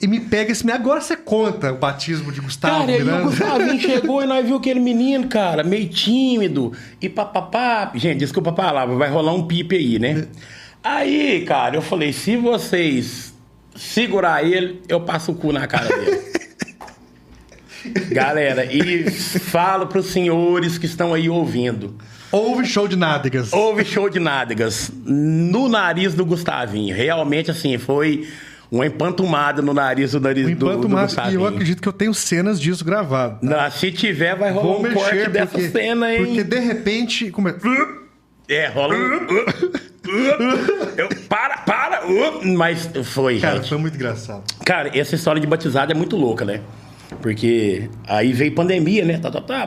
Speaker 1: E me pega esse... Agora você conta o batismo de Gustavo
Speaker 3: Cara, e o
Speaker 1: Miranda.
Speaker 3: Gustavinho chegou e nós viu aquele menino, cara, meio tímido. E papapá. Gente, desculpa a palavra, vai rolar um pipe aí, né? Aí, cara, eu falei, se vocês segurar ele, eu passo o cu na cara dele. Galera, e falo pros senhores que estão aí ouvindo.
Speaker 1: Houve show de nádegas.
Speaker 3: Houve show de nádegas no nariz do Gustavinho. Realmente, assim, foi uma empantumada no nariz do
Speaker 1: Enquanto mais, e
Speaker 3: Gustavinho.
Speaker 1: eu acredito que eu tenho cenas disso gravado.
Speaker 3: Não, se tiver, vai rolar um corte dessa cena, hein?
Speaker 1: Porque de repente...
Speaker 3: Rola um... Para! Mas foi,
Speaker 1: Cara,
Speaker 3: gente.
Speaker 1: foi muito engraçado.
Speaker 3: Cara, essa história de batizado é muito louca, né? Porque aí veio pandemia, né?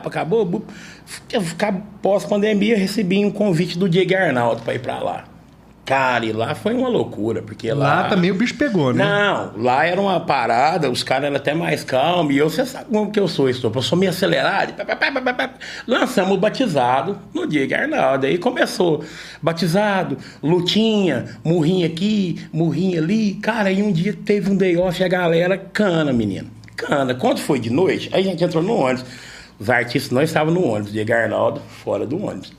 Speaker 3: Acabou. Pós-pandemia, recebi um convite do Diego Arnaldo pra ir pra lá. Cara, e lá foi uma loucura, porque
Speaker 1: Lá também o bicho pegou, né?
Speaker 3: Não, lá era uma parada, os caras eram até mais calmos, e você sabe como que eu sou, eu sou meio acelerado. Lançamos o batizado no Diego Arnaldo, aí começou batizado, lutinha, murrinha aqui, murrinha ali. Cara, aí um dia teve um day off e a galera cana, menino. Cana. Quando foi de noite, aí a gente entrou no ônibus. Os artistas não estavam no ônibus, Diego Arnaldo fora do ônibus.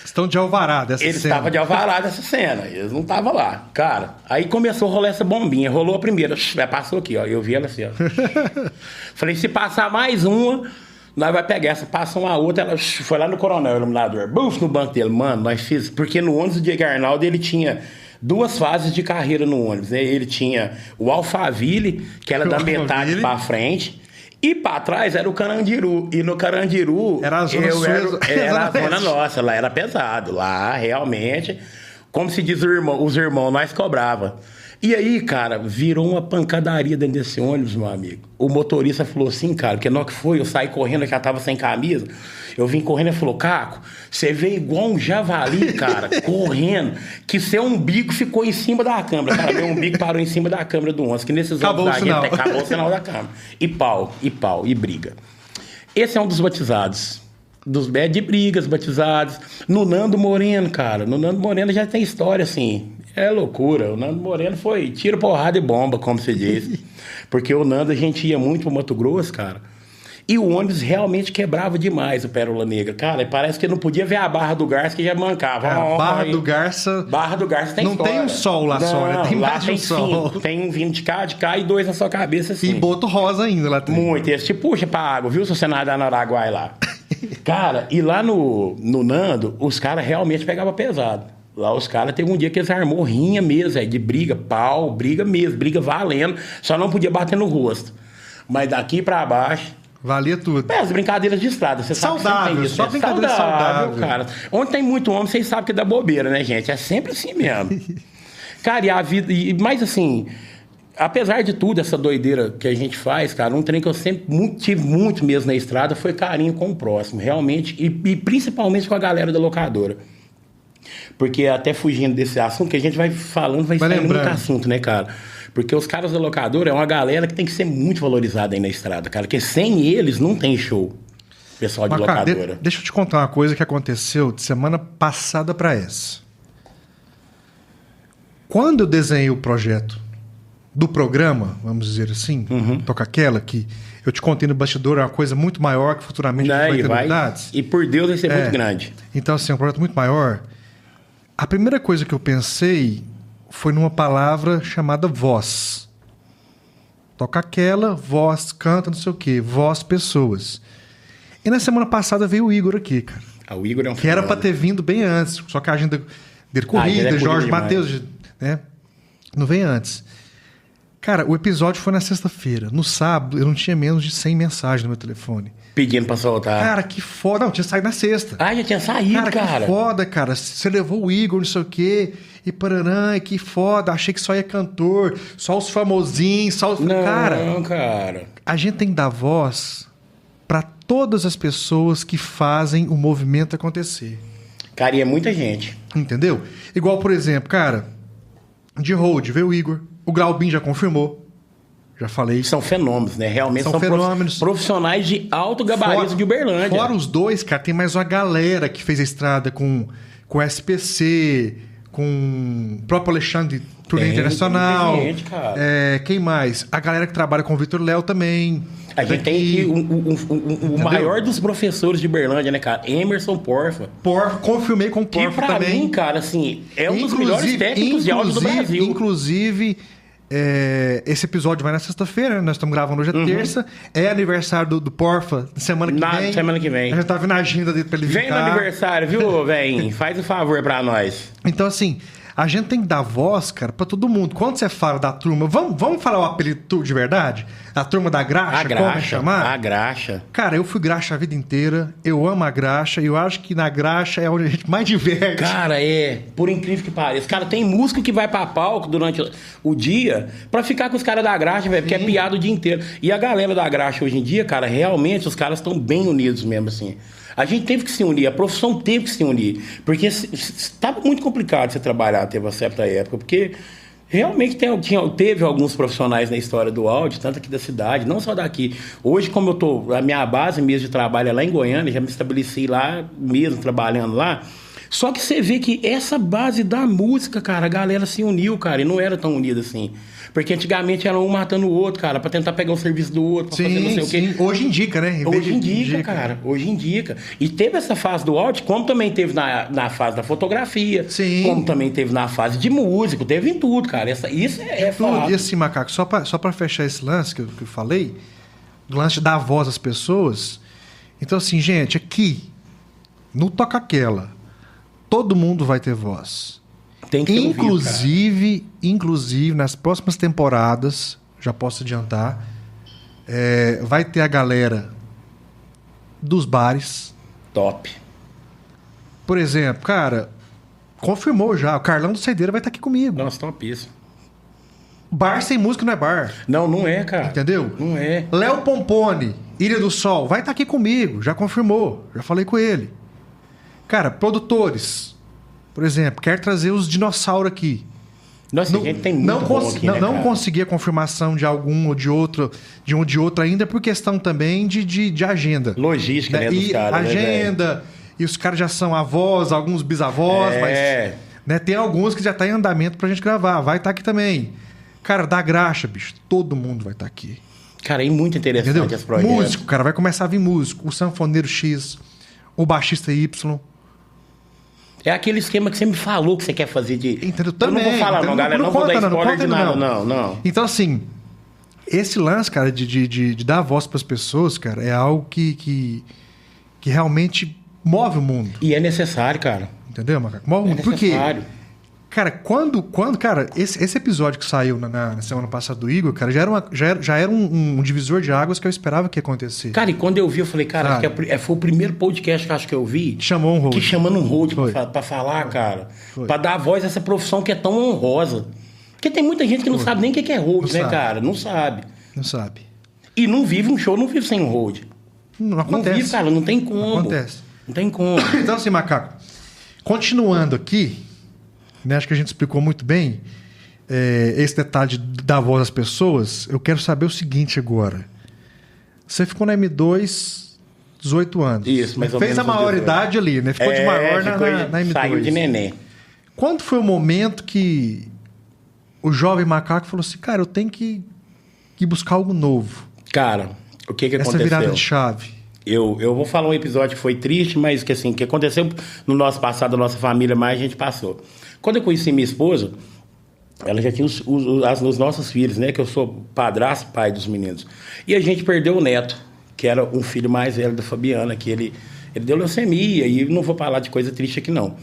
Speaker 1: Estão de alvará dessa cena.
Speaker 3: Eles estavam de alvará dessa cena, eles não estavam lá. Cara, aí começou a rolar essa bombinha, rolou a primeira, passou aqui, ó, eu vi ela assim, ó. Falei, se passar mais uma, nós vai pegar essa, passa uma outra, ela foi lá no Coronel Iluminador, buf, no banco dele, mano, nós fizemos, porque no ônibus do Diego Arnaldo ele tinha 2 fases de carreira no ônibus, né? Ele tinha o Alphaville, que era da metade pra frente, e pra trás era o Carandiru. E no Carandiru
Speaker 1: era a zona
Speaker 3: era a zona nossa, lá era pesado. Lá, realmente, como se diz os irmãos, nós cobrava. E aí, cara, virou uma pancadaria dentro desse ônibus, meu amigo. O motorista falou assim, cara, porque na hora que foi, eu saí correndo, eu já tava sem camisa. Eu vim correndo e falou, Caco, você veio igual um javali, cara, correndo, que seu umbigo ficou em cima da câmera. Cara, meu umbigo parou em cima da câmera do ônibus, que nesses
Speaker 1: acabou
Speaker 3: ônibus
Speaker 1: o sinal.
Speaker 3: Acabou o sinal da câmera. E pau, e briga. Esse é um dos batizados. De brigas batizados. No Nando Moreno, cara. No Nando Moreno já tem história, assim. É loucura. O Nando Moreno foi tiro, porrada e bomba, como se diz. Porque o Nando, a gente ia muito pro Mato Grosso, cara. E o ônibus realmente quebrava demais o Pérola Negra. Cara, parece que não podia ver a Barra do Garça que já mancava.
Speaker 1: Barra do Garça
Speaker 3: tem
Speaker 1: não
Speaker 3: história.
Speaker 1: Tem um sol lá só, né? Tem
Speaker 3: lá
Speaker 1: mais
Speaker 3: tem
Speaker 1: um sol.
Speaker 3: 5. Tem um vindo de cá e 2 na sua cabeça, assim.
Speaker 1: E boto rosa ainda lá tem.
Speaker 3: Muito. Esse te puxa pra água, viu? Se você nadar no Araguai lá. Cara, e lá no Nando, os caras realmente pegavam pesado. Lá os caras, teve um dia que eles armou rinha mesmo, de briga, pau, briga mesmo, briga valendo. Só não podia bater no rosto. Mas daqui pra baixo...
Speaker 1: Valia tudo.
Speaker 3: As brincadeiras de estrada, você sabe que tem isso,
Speaker 1: só
Speaker 3: né?
Speaker 1: brincadeira saudável,
Speaker 3: cara. Onde tem muito homem, vocês sabem que dá bobeira, né, gente? É sempre assim mesmo. Cara, e a vida... Mas assim... Apesar de tudo, essa doideira que a gente faz, cara, um trem que eu sempre tive muito mesmo na estrada foi carinho com o próximo, realmente, e principalmente com a galera da locadora. Porque até fugindo desse assunto, que a gente vai falando, vai saindo muito assunto, né, cara? Porque os caras da locadora é uma galera que tem que ser muito valorizada aí na estrada, cara, porque sem eles não tem show, pessoal de locadora.
Speaker 1: Cara, deixa eu te contar uma coisa que aconteceu de semana passada pra essa. Quando eu desenhei o projeto do programa, vamos dizer assim, Toca Aquela, que eu te contei no bastidor, é uma coisa muito maior que futuramente vai ter novidades.
Speaker 3: E por Deus vai ser muito grande.
Speaker 1: Então, assim, é um projeto muito maior. A primeira coisa que eu pensei foi numa palavra chamada voz. Toca Aquela, voz, canta, não sei o quê. Voz, pessoas. E na semana passada veio o Igor aqui, cara.
Speaker 3: O Igor é um
Speaker 1: que era pra ter vindo bem antes, só que a agenda dele corrida, Jorge Matheus, né? Não veio antes. Cara, o episódio foi na sexta-feira. No sábado, eu não tinha menos de 100 mensagens no meu telefone.
Speaker 3: Pedindo pra soltar.
Speaker 1: Cara, que foda. Não, tinha saído na sexta.
Speaker 3: Já tinha saído, cara.
Speaker 1: Que foda, cara. Você levou o Igor, não sei o quê. E paranã, e que foda. Achei que só ia cantor. Só os famosinhos, só os...
Speaker 3: Não, cara.
Speaker 1: A gente tem que dar voz pra todas as pessoas que fazem o movimento acontecer.
Speaker 3: Cara, e é muita gente.
Speaker 1: Entendeu? Igual, por exemplo, cara, de road, veio o Igor. O Glaubin já confirmou. Já falei.
Speaker 3: São fenômenos, né? Realmente são
Speaker 1: fenômenos.
Speaker 3: Profissionais de alto gabarito de Uberlândia.
Speaker 1: Fora os dois, cara, tem mais uma galera que fez a estrada com SPC, com o próprio Alexandre Turnê Internacional.
Speaker 3: Tem gente, cara.
Speaker 1: Quem mais? A galera que trabalha com o Vitor Léo também.
Speaker 3: A gente tem aqui o maior dos professores de Uberlândia, né, cara? Emerson Porfa.
Speaker 1: Confirmei com o Porfa
Speaker 3: que pra
Speaker 1: também.
Speaker 3: mim, cara, assim, é um dos melhores técnicos de áudio do Brasil.
Speaker 1: Inclusive, esse episódio vai na sexta-feira, né? Nós estamos gravando hoje, terça. É aniversário do Porfa, semana que vem. A gente tá vendo a agenda dele pra ele vir
Speaker 3: Vem no aniversário, viu, velho? Faz o favor pra nós.
Speaker 1: Então, assim, a gente tem que dar voz, cara, pra todo mundo. Quando você fala da turma, vamos falar o apelido de verdade? A turma da graxa, como é chamar?
Speaker 3: A graxa.
Speaker 1: Cara, eu fui graxa a vida inteira, eu amo a graxa, e eu acho que na graxa é onde a gente mais diverte.
Speaker 3: Cara, por incrível que pareça. Cara, tem músico que vai pra palco durante o dia pra ficar com os caras da graxa, velho, porque é piada o dia inteiro. E a galera da graxa hoje em dia, cara, realmente os caras estão bem unidos mesmo, assim. A gente teve que se unir, a profissão teve que se unir, porque estava muito complicado você trabalhar até uma certa época, porque realmente teve alguns profissionais na história do áudio, tanto aqui da cidade, não só daqui. Hoje, como a minha base mesmo de trabalho é lá em Goiânia, já me estabeleci lá mesmo, trabalhando lá. Só que você vê que essa base da música, cara, a galera se uniu, cara, e não era tão unida assim. Porque antigamente era um matando o outro, cara, pra tentar pegar o serviço do outro, pra fazer não sei o quê.
Speaker 1: Hoje indica, né?
Speaker 3: Hoje indica, cara. Hoje indica. E teve essa fase do áudio, como também teve na fase da fotografia, como também teve na fase de músico, teve em tudo, cara. Isso é fato.
Speaker 1: E assim, Macaco, só pra fechar esse lance que eu falei, o lance de dar voz às pessoas. Então, assim, gente, aqui, no Toca Aquela, todo mundo vai ter voz.
Speaker 3: Tem que ter
Speaker 1: inclusive, nas próximas temporadas, já posso adiantar, vai ter a galera dos bares.
Speaker 3: Top.
Speaker 1: Por exemplo, cara, confirmou já, o Carlão do Saideira vai estar aqui comigo.
Speaker 3: Nossa, top isso.
Speaker 1: Bar sem música não é bar.
Speaker 3: Não é, cara.
Speaker 1: Entendeu?
Speaker 3: Não é.
Speaker 1: Léo Pompone, Ilha do Sol, vai estar aqui comigo, já confirmou, já falei com ele. Cara, produtores, por exemplo, quer trazer os dinossauros aqui.
Speaker 3: Nossa, a gente tem muito bom aqui, né,
Speaker 1: não
Speaker 3: cara?
Speaker 1: consegui a confirmação de algum ou de outro, de um de outro ainda, por questão também de agenda.
Speaker 3: Logística, né, dos caras.
Speaker 1: Agenda, e os caras já são avós, alguns bisavós, mas né, tem alguns que já tá em andamento pra gente gravar. Vai estar aqui também. Cara, da graxa, bicho, todo mundo vai estar aqui.
Speaker 3: Cara, é muito interessante.
Speaker 1: Entendeu?
Speaker 3: Esse projeto.
Speaker 1: Músico, cara, vai começar a vir músico. O sanfoneiro X, o baixista Y.
Speaker 3: É aquele esquema que você me falou que você quer fazer de...
Speaker 1: Entendeu? Também.
Speaker 3: Eu não vou falar, não, galera. Não vou dar spoiler de nada, não.
Speaker 1: Então, assim, esse lance, cara, de dar voz pras pessoas, cara, é algo que realmente move o mundo.
Speaker 3: E é necessário, cara.
Speaker 1: Entendeu, Macaco? Move o mundo. Por quê? Cara, quando cara, esse episódio que saiu na semana passada do Igor, cara, já era um divisor de águas que eu esperava que ia acontecer.
Speaker 3: Cara, e quando eu vi, eu falei, cara, acho que foi o primeiro podcast que eu acho que eu vi.
Speaker 1: Chamou um hold.
Speaker 3: Que chamando um hold pra falar, cara. Pra dar voz a essa profissão que é tão honrosa. Porque tem muita gente que não sabe nem o que é hold, né, cara? Não sabe.
Speaker 1: Não sabe.
Speaker 3: E não vive um show, não vive sem um hold.
Speaker 1: Não acontece.
Speaker 3: Não vive, cara, não tem como.
Speaker 1: Não acontece.
Speaker 3: Não tem como.
Speaker 1: Então, assim, Macaco, continuando aqui, né, acho que a gente explicou muito bem esse detalhe de dar voz às pessoas. Eu quero saber o seguinte agora. Você ficou na M2 18 anos.
Speaker 3: Isso, mais ou menos.
Speaker 1: Fez a maioridade ali, né? Ficou de maior na M2.
Speaker 3: Saiu de neném.
Speaker 1: Quando foi o momento que o jovem Macaco falou assim, cara, eu tenho que buscar algo novo?
Speaker 3: Cara, o que aconteceu?
Speaker 1: Essa virada de chave.
Speaker 3: Eu vou falar um episódio que foi triste, mas que assim, que aconteceu no nosso passado, da nossa família, mas a gente passou. Quando eu conheci minha esposa, ela já tinha os nossos filhos, né? Que eu sou padrasto, pai dos meninos. E a gente perdeu o neto, que era um filho mais velho da Fabiana, que ele deu leucemia, e não vou falar de coisa triste aqui, não.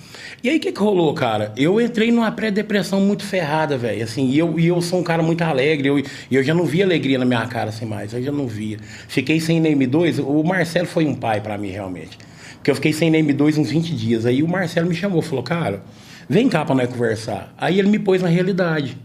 Speaker 3: E aí, o que rolou, cara? Eu entrei numa pré-depressão muito ferrada, velho, assim, e eu sou um cara muito alegre, e eu já não via alegria na minha cara, assim, mais, eu já não via. Fiquei sem M2, o Marcelo foi um pai pra mim, realmente. Porque eu fiquei sem M2 uns 20 dias, aí o Marcelo me chamou, falou, cara, vem cá pra nós conversar. Aí ele me pôs na realidade.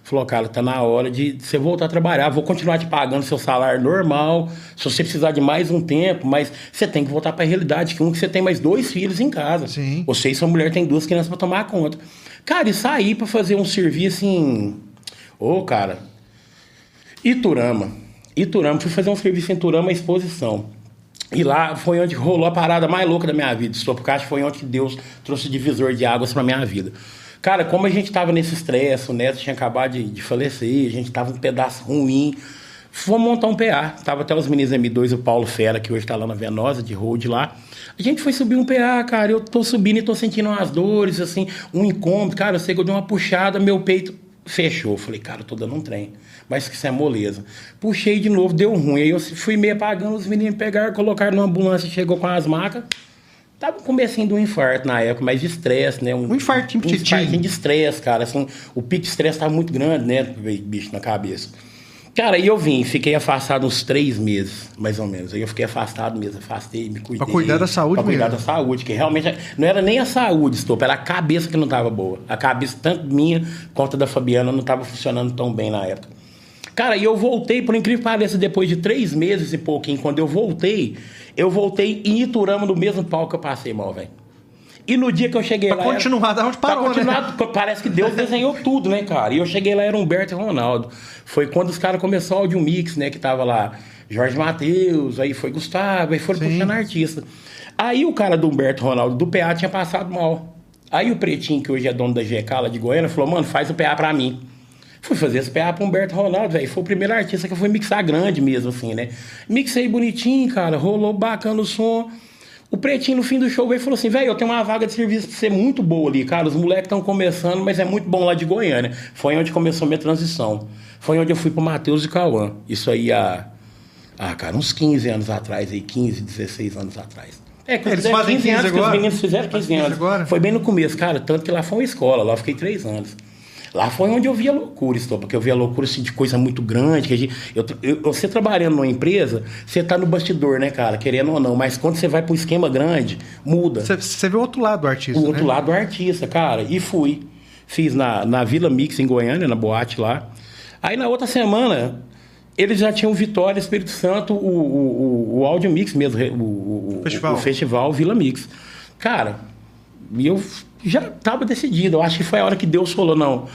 Speaker 3: Falou, cara, tá na hora de você voltar a trabalhar. Vou continuar te pagando seu salário normal. Se você precisar de mais um tempo, mas você tem que voltar pra realidade. Que você tem mais 2 filhos em casa.
Speaker 1: Sim.
Speaker 3: Você e sua mulher tem 2 crianças pra tomar conta. Cara, e saí pra fazer um serviço assim... cara... Iturama. Fui fazer um serviço em Iturama, exposição. E lá foi onde rolou a parada mais louca da minha vida. Stopcast foi onde Deus trouxe o divisor de águas pra minha vida. Cara, como a gente tava nesse estresse, o Neto tinha acabado de falecer, a gente tava um pedaço ruim, fomos montar um PA. Tava até os meninos M2, o Paulo Fera, que hoje tá lá na Venosa, de road lá. A gente foi subir um PA, cara, eu tô subindo e tô sentindo umas dores, assim, um incômodo. Cara, eu sei que eu dei uma puxada, meu peito fechou. Falei, cara, eu tô dando um trem, mas que isso é moleza. Puxei de novo, deu ruim. Aí eu fui meio apagando, os meninos pegaram, colocaram numa ambulância, chegou com as macas. Tava começando de um infarto na época, mas de estresse, né?
Speaker 1: Um infartinho
Speaker 3: Um
Speaker 1: petitinho.
Speaker 3: infartinho de estresse, cara. Assim, o pico de estresse tava muito grande, né? Bicho na cabeça. Cara, aí eu fiquei afastado uns 3 meses, mais ou menos. Aí eu fiquei afastado mesmo, afastei, me cuidei.
Speaker 1: Pra cuidar da saúde
Speaker 3: Pra cuidar
Speaker 1: mesmo.
Speaker 3: da saúde, que realmente não era nem a saúde, Estopa, era a cabeça que não tava boa. A cabeça, tanto minha quanto da Fabiana, não tava funcionando tão bem na época. Cara, e eu voltei, por incrível que pareça, depois de 3 meses e pouquinho, quando eu voltei em Iturama, no mesmo palco que eu passei mal, velho. E no dia que eu cheguei
Speaker 1: Pra
Speaker 3: lá...
Speaker 1: continuar da onde parou, né?
Speaker 3: Parece que Deus desenhou tudo, né, cara? E eu cheguei lá, era Humberto e Ronaldo. Foi quando os caras começaram o Audio Mix, né? Que tava lá Jorge Mateus, aí foi Gustavo, aí foram puxando artista. Aí o cara do Humberto e Ronaldo, do PA, tinha passado mal. Aí o Pretinho, que hoje é dono da GK lá de Goiânia, falou, mano, faz o PA pra mim. Fui fazer esse PA pro Humberto Ronaldo, velho. Foi o primeiro artista que eu fui mixar grande mesmo, assim, né? Mixei bonitinho, cara. Rolou bacana o som. O Pretinho, no fim do show, veio e falou assim, velho, eu tenho uma vaga de serviço pra você muito boa ali, cara. Os moleques estão começando, mas é muito bom lá de Goiânia. Foi onde começou a minha transição. Foi onde eu fui pro Matheus e Cauã. Isso aí cara, uns 15 anos atrás, aí, 15, 16 anos atrás.
Speaker 1: Eles fazem 15
Speaker 3: anos
Speaker 1: agora?
Speaker 3: que os meninos fizeram 15 anos.
Speaker 1: Agora?
Speaker 3: Foi bem no começo, cara. Tanto que lá foi uma escola, lá eu fiquei 3 anos. Lá foi onde eu via loucura, porque eu via loucura assim, de coisa muito grande. Que você trabalhando numa empresa, você tá no bastidor, né, cara? Querendo ou não. Mas quando você vai pro esquema grande, muda.
Speaker 1: Você vê o outro lado do artista,
Speaker 3: O outro lado do artista, cara. E fui. Fiz na Vila Mix, em Goiânia, na boate lá. Aí na outra semana, eles já tinham Vitória, Espírito Santo, o Audio Mix mesmo, o festival Vila Mix. Cara, e eu já tava decidido. Eu acho que foi a hora que Deus falou, não,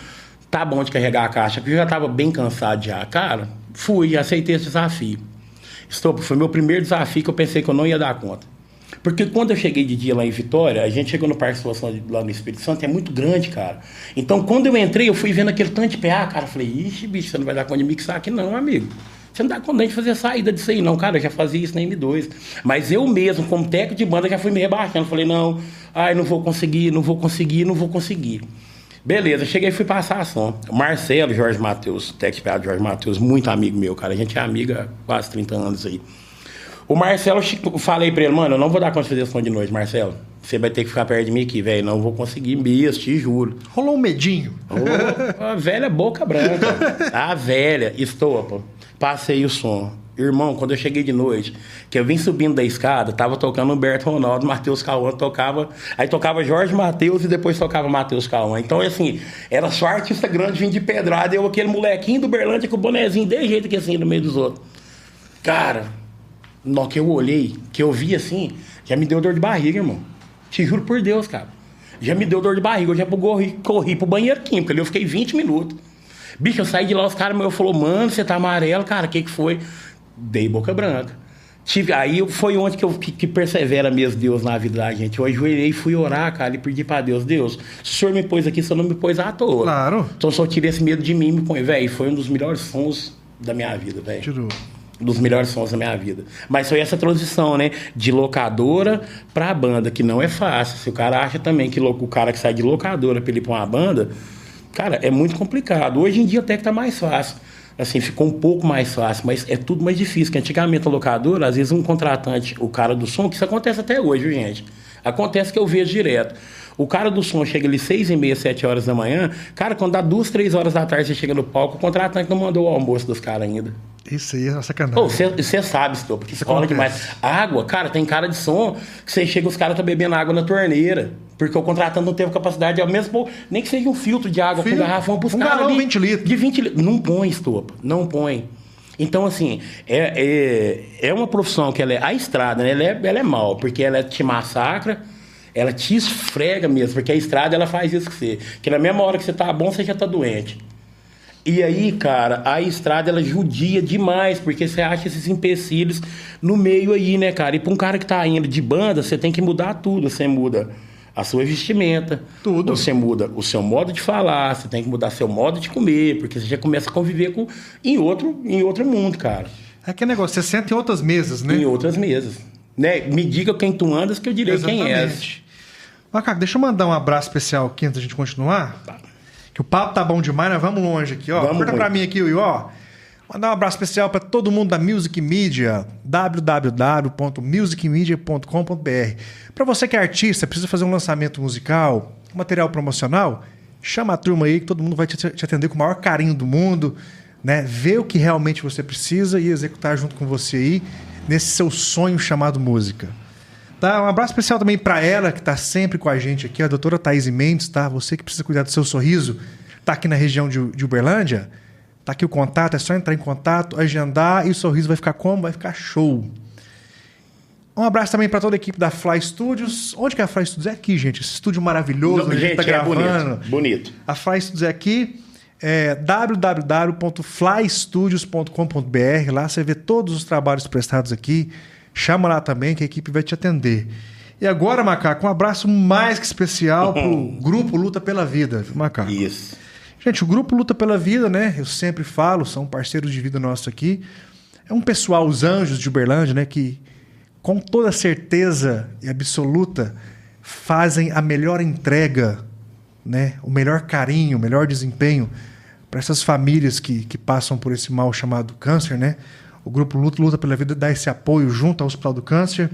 Speaker 3: tá bom de carregar a caixa, porque eu já tava bem cansado já. Cara, fui, aceitei esse desafio. Foi meu primeiro desafio que eu pensei que eu não ia dar conta. Porque quando eu cheguei de dia lá em Vitória, a gente chegou no Parque de Situação lá no Espírito Santo, é muito grande, cara. Então, quando eu entrei, eu fui vendo aquele tanto de PA, cara, eu falei, ixi, bicho, você não vai dar conta de mixar aqui não, amigo. Você não dá conta de fazer saída disso aí, não, cara, eu já fazia isso na M2. Mas eu mesmo, como técnico de banda, já fui me rebaixando. Falei, não, não vou conseguir. Beleza, cheguei e fui passar a som. Marcelo, Jorge Mateus, técnico de Jorge Mateus, muito amigo meu, cara. A gente é amiga há quase 30 anos aí. O Marcelo, eu falei pra ele, mano, eu não vou dar conta de fazer som de noite, Marcelo. Você vai ter que ficar perto de mim aqui, velho. Não vou conseguir mesmo, te juro.
Speaker 1: Rolou um medinho.
Speaker 3: A velha boca branca. A velha, Estopa. Passei o som. Irmão, quando eu cheguei de noite, que eu vim subindo da escada, tava tocando Humberto Ronaldo, Matheus Cauã tocava. Aí tocava Jorge Mateus e depois tocava Matheus Cauã. Então, assim, era só artista grande vindo de pedrada. Eu, aquele molequinho do Berlândia com o bonezinho de jeito que assim, no meio dos outros. Cara, no que eu olhei, que eu vi assim, já me deu dor de barriga, irmão. Te juro por Deus, cara. Já me deu dor de barriga. Eu já corri pro banheiro químico. Ali eu fiquei 20 minutos. Bicho, eu saí de lá, os caras falaram, mano, você tá amarelo, cara, o que foi? Dei boca branca. Aí foi onde que persevera mesmo Deus na vida da gente. Eu ajoelhei e fui orar, cara, e pedi pra Deus, Deus, se o Senhor me pôs aqui, o Senhor não me pôs à toa.
Speaker 1: Claro.
Speaker 3: Então só tirei esse medo de mim e me põe, velho. Foi um dos melhores sons da minha vida, velho.
Speaker 1: Tirou.
Speaker 3: Dos melhores sons da minha vida. Mas foi essa transição, né? De locadora pra banda, que não é fácil. Se o cara acha também que o cara que sai de locadora pra ele ir pra uma banda, cara, é muito complicado. Hoje em dia até que tá mais fácil. Assim, ficou um pouco mais fácil, mas é tudo mais difícil. Que antigamente a locadora, às vezes um contratante, o cara do som, que isso acontece até hoje, viu, gente? Acontece que eu vejo direto. O cara do som chega ali 6h30, 7 horas da manhã. Cara, quando dá 2, 3 horas da tarde, você chega no palco, o contratante não mandou o almoço dos caras ainda.
Speaker 1: Isso aí é uma sacanagem.
Speaker 3: Você sabe, Stop, porque escola demais. Água, cara, tem cara de som que você chega, os caras estão bebendo água na torneira. Porque o contratante não teve capacidade, mesmo nem que seja um filtro de água com garrafão pros caras ali.
Speaker 1: 20 litros.
Speaker 3: De 20 litros. Não põe, Stop, não põe. Então, assim, é uma profissão que a estrada, né, ela é mal, porque ela te massacra, ela te esfrega mesmo, porque a estrada, ela faz isso com você. Que na mesma hora que você tá bom, você já tá doente. E aí, cara, a estrada, ela judia demais, porque você acha esses empecilhos no meio aí, né, cara? E pra um cara que tá indo de banda, você tem que mudar tudo. Você muda a sua vestimenta.
Speaker 1: Tudo.
Speaker 3: Você muda o seu modo de falar, você tem que mudar seu modo de comer, porque você já começa a conviver em outro mundo, cara.
Speaker 1: É aquele negócio, você senta em outras mesas, né?
Speaker 3: Em outras mesas. Né? Me diga quem tu andas que eu direi quem és.
Speaker 1: Macaco, deixa eu mandar um abraço especial aqui antes da gente continuar.
Speaker 3: Tá.
Speaker 1: Que o papo tá bom demais, nós vamos longe aqui, ó. Corta pra mim aqui, ó. Mandar um abraço especial para todo mundo da Music Media, www.musicmedia.com.br. Para você que é artista, precisa fazer um lançamento musical, material promocional, chama a turma aí que todo mundo vai te atender com o maior carinho do mundo, né? Ver o que realmente você precisa e executar junto com você aí nesse seu sonho chamado música. Tá? Um abraço especial também para ela, que está sempre com a gente aqui, a doutora Thaís Mendes, tá? Você que precisa cuidar do seu sorriso, tá aqui na região de Uberlândia, tá aqui o contato, é só entrar em contato, agendar e o sorriso vai ficar como? Vai ficar show. Um abraço também para toda a equipe da Fly Studios. Onde que é a Fly Studios? É aqui, gente. Esse estúdio maravilhoso.
Speaker 3: Não,
Speaker 1: a gente tá gravando.
Speaker 3: Bonito.
Speaker 1: A Fly Studios é aqui. É www.flystudios.com.br. Lá você vê todos os trabalhos prestados aqui. Chama lá também que a equipe vai te atender. E agora, Macaco, um abraço mais que especial pro Grupo Luta pela Vida, Macaco.
Speaker 3: Isso.
Speaker 1: Gente, o Grupo Luta pela Vida, né? Eu sempre falo, são parceiros de vida nossos aqui. É um pessoal, os anjos de Uberlândia, né? Que com toda certeza e absoluta fazem a melhor entrega, né? O melhor carinho, o melhor desempenho para essas famílias que passam por esse mal chamado câncer, né? O Grupo Luta pela Vida dá esse apoio junto ao Hospital do Câncer.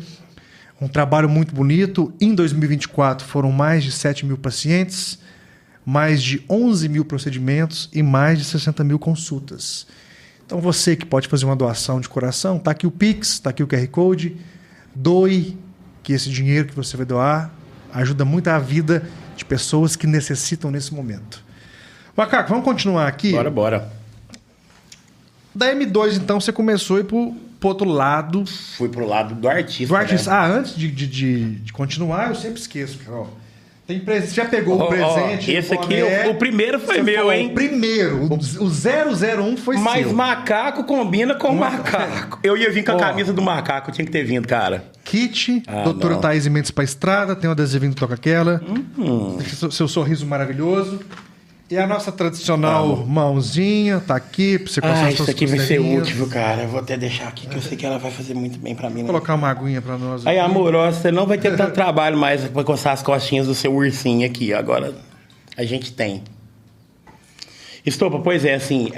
Speaker 1: Um trabalho muito bonito. Em 2024 foram mais de 7 mil pacientes, mais de 11 mil procedimentos e mais de 60 mil consultas. Então você que pode fazer uma doação de coração, está aqui o Pix, está aqui o QR Code. Doe, que esse dinheiro que você vai doar ajuda muito a vida de pessoas que necessitam nesse momento. Macaco, vamos continuar aqui?
Speaker 3: Bora.
Speaker 1: Da M2, então, você começou a ir pro outro lado.
Speaker 3: Fui pro lado do artista.
Speaker 1: Do artista.
Speaker 3: Né?
Speaker 1: Antes de continuar, eu sempre esqueço, cara. Ó, tem presente. Você já pegou o presente?
Speaker 3: Esse aqui, o primeiro foi meu, hein?
Speaker 1: O primeiro. O 001 foi seu.
Speaker 3: Mas macaco combina com macaco. Eu ia vir com a camisa do macaco, tinha que ter vindo, cara.
Speaker 1: Kit, doutora Thaís Mendes pra estrada, tem um adesivinho do Toca Aquela. Seu sorriso maravilhoso. E a nossa tradicional mãozinha tá aqui pra você coçar suas
Speaker 3: isso aqui vai ser
Speaker 1: costelinhas.
Speaker 3: útil, cara. Eu vou até deixar aqui, que eu sei que ela vai fazer muito bem pra mim.
Speaker 1: Vou colocar uma aguinha pra nós.
Speaker 3: Aí,
Speaker 1: aqui.
Speaker 3: amorosa, você não vai ter tanto trabalho mais pra coçar as costinhas do seu ursinho aqui. Agora a gente tem. Estopa, pois é, assim,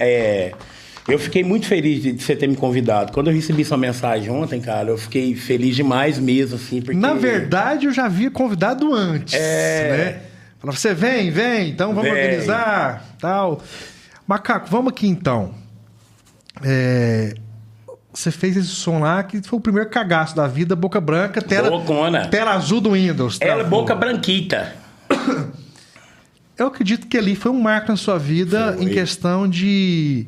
Speaker 3: eu fiquei muito feliz de você ter me convidado. Quando eu recebi sua mensagem ontem, cara, eu fiquei feliz demais mesmo, assim, porque...
Speaker 1: Na verdade, eu já havia convidado antes, né? Falava, você vem, então vamos organizar, tal. Macaco, vamos aqui então. Você fez esse som lá que foi o primeiro cagaço da vida, boca branca, tela azul do Windows.
Speaker 3: Ela é boca branquita.
Speaker 1: Eu acredito que ali foi um marco na sua vida em questão de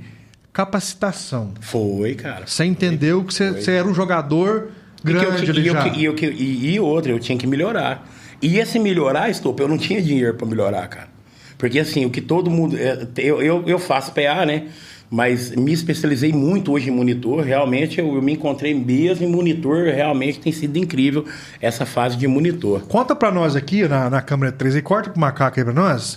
Speaker 1: capacitação.
Speaker 3: Foi, cara.
Speaker 1: Você entendeu que você era um jogador grande ali já.
Speaker 3: E outra, eu tinha que melhorar. E esse melhorar, Estopa, eu não tinha dinheiro pra melhorar, cara. Porque assim, o que todo mundo... Eu faço PA, né? Mas me especializei muito hoje em monitor. Realmente, eu me encontrei mesmo em monitor. Realmente tem sido incrível essa fase de monitor.
Speaker 1: Conta pra nós aqui, na câmera 3, e corta pro Macaco aí pra nós.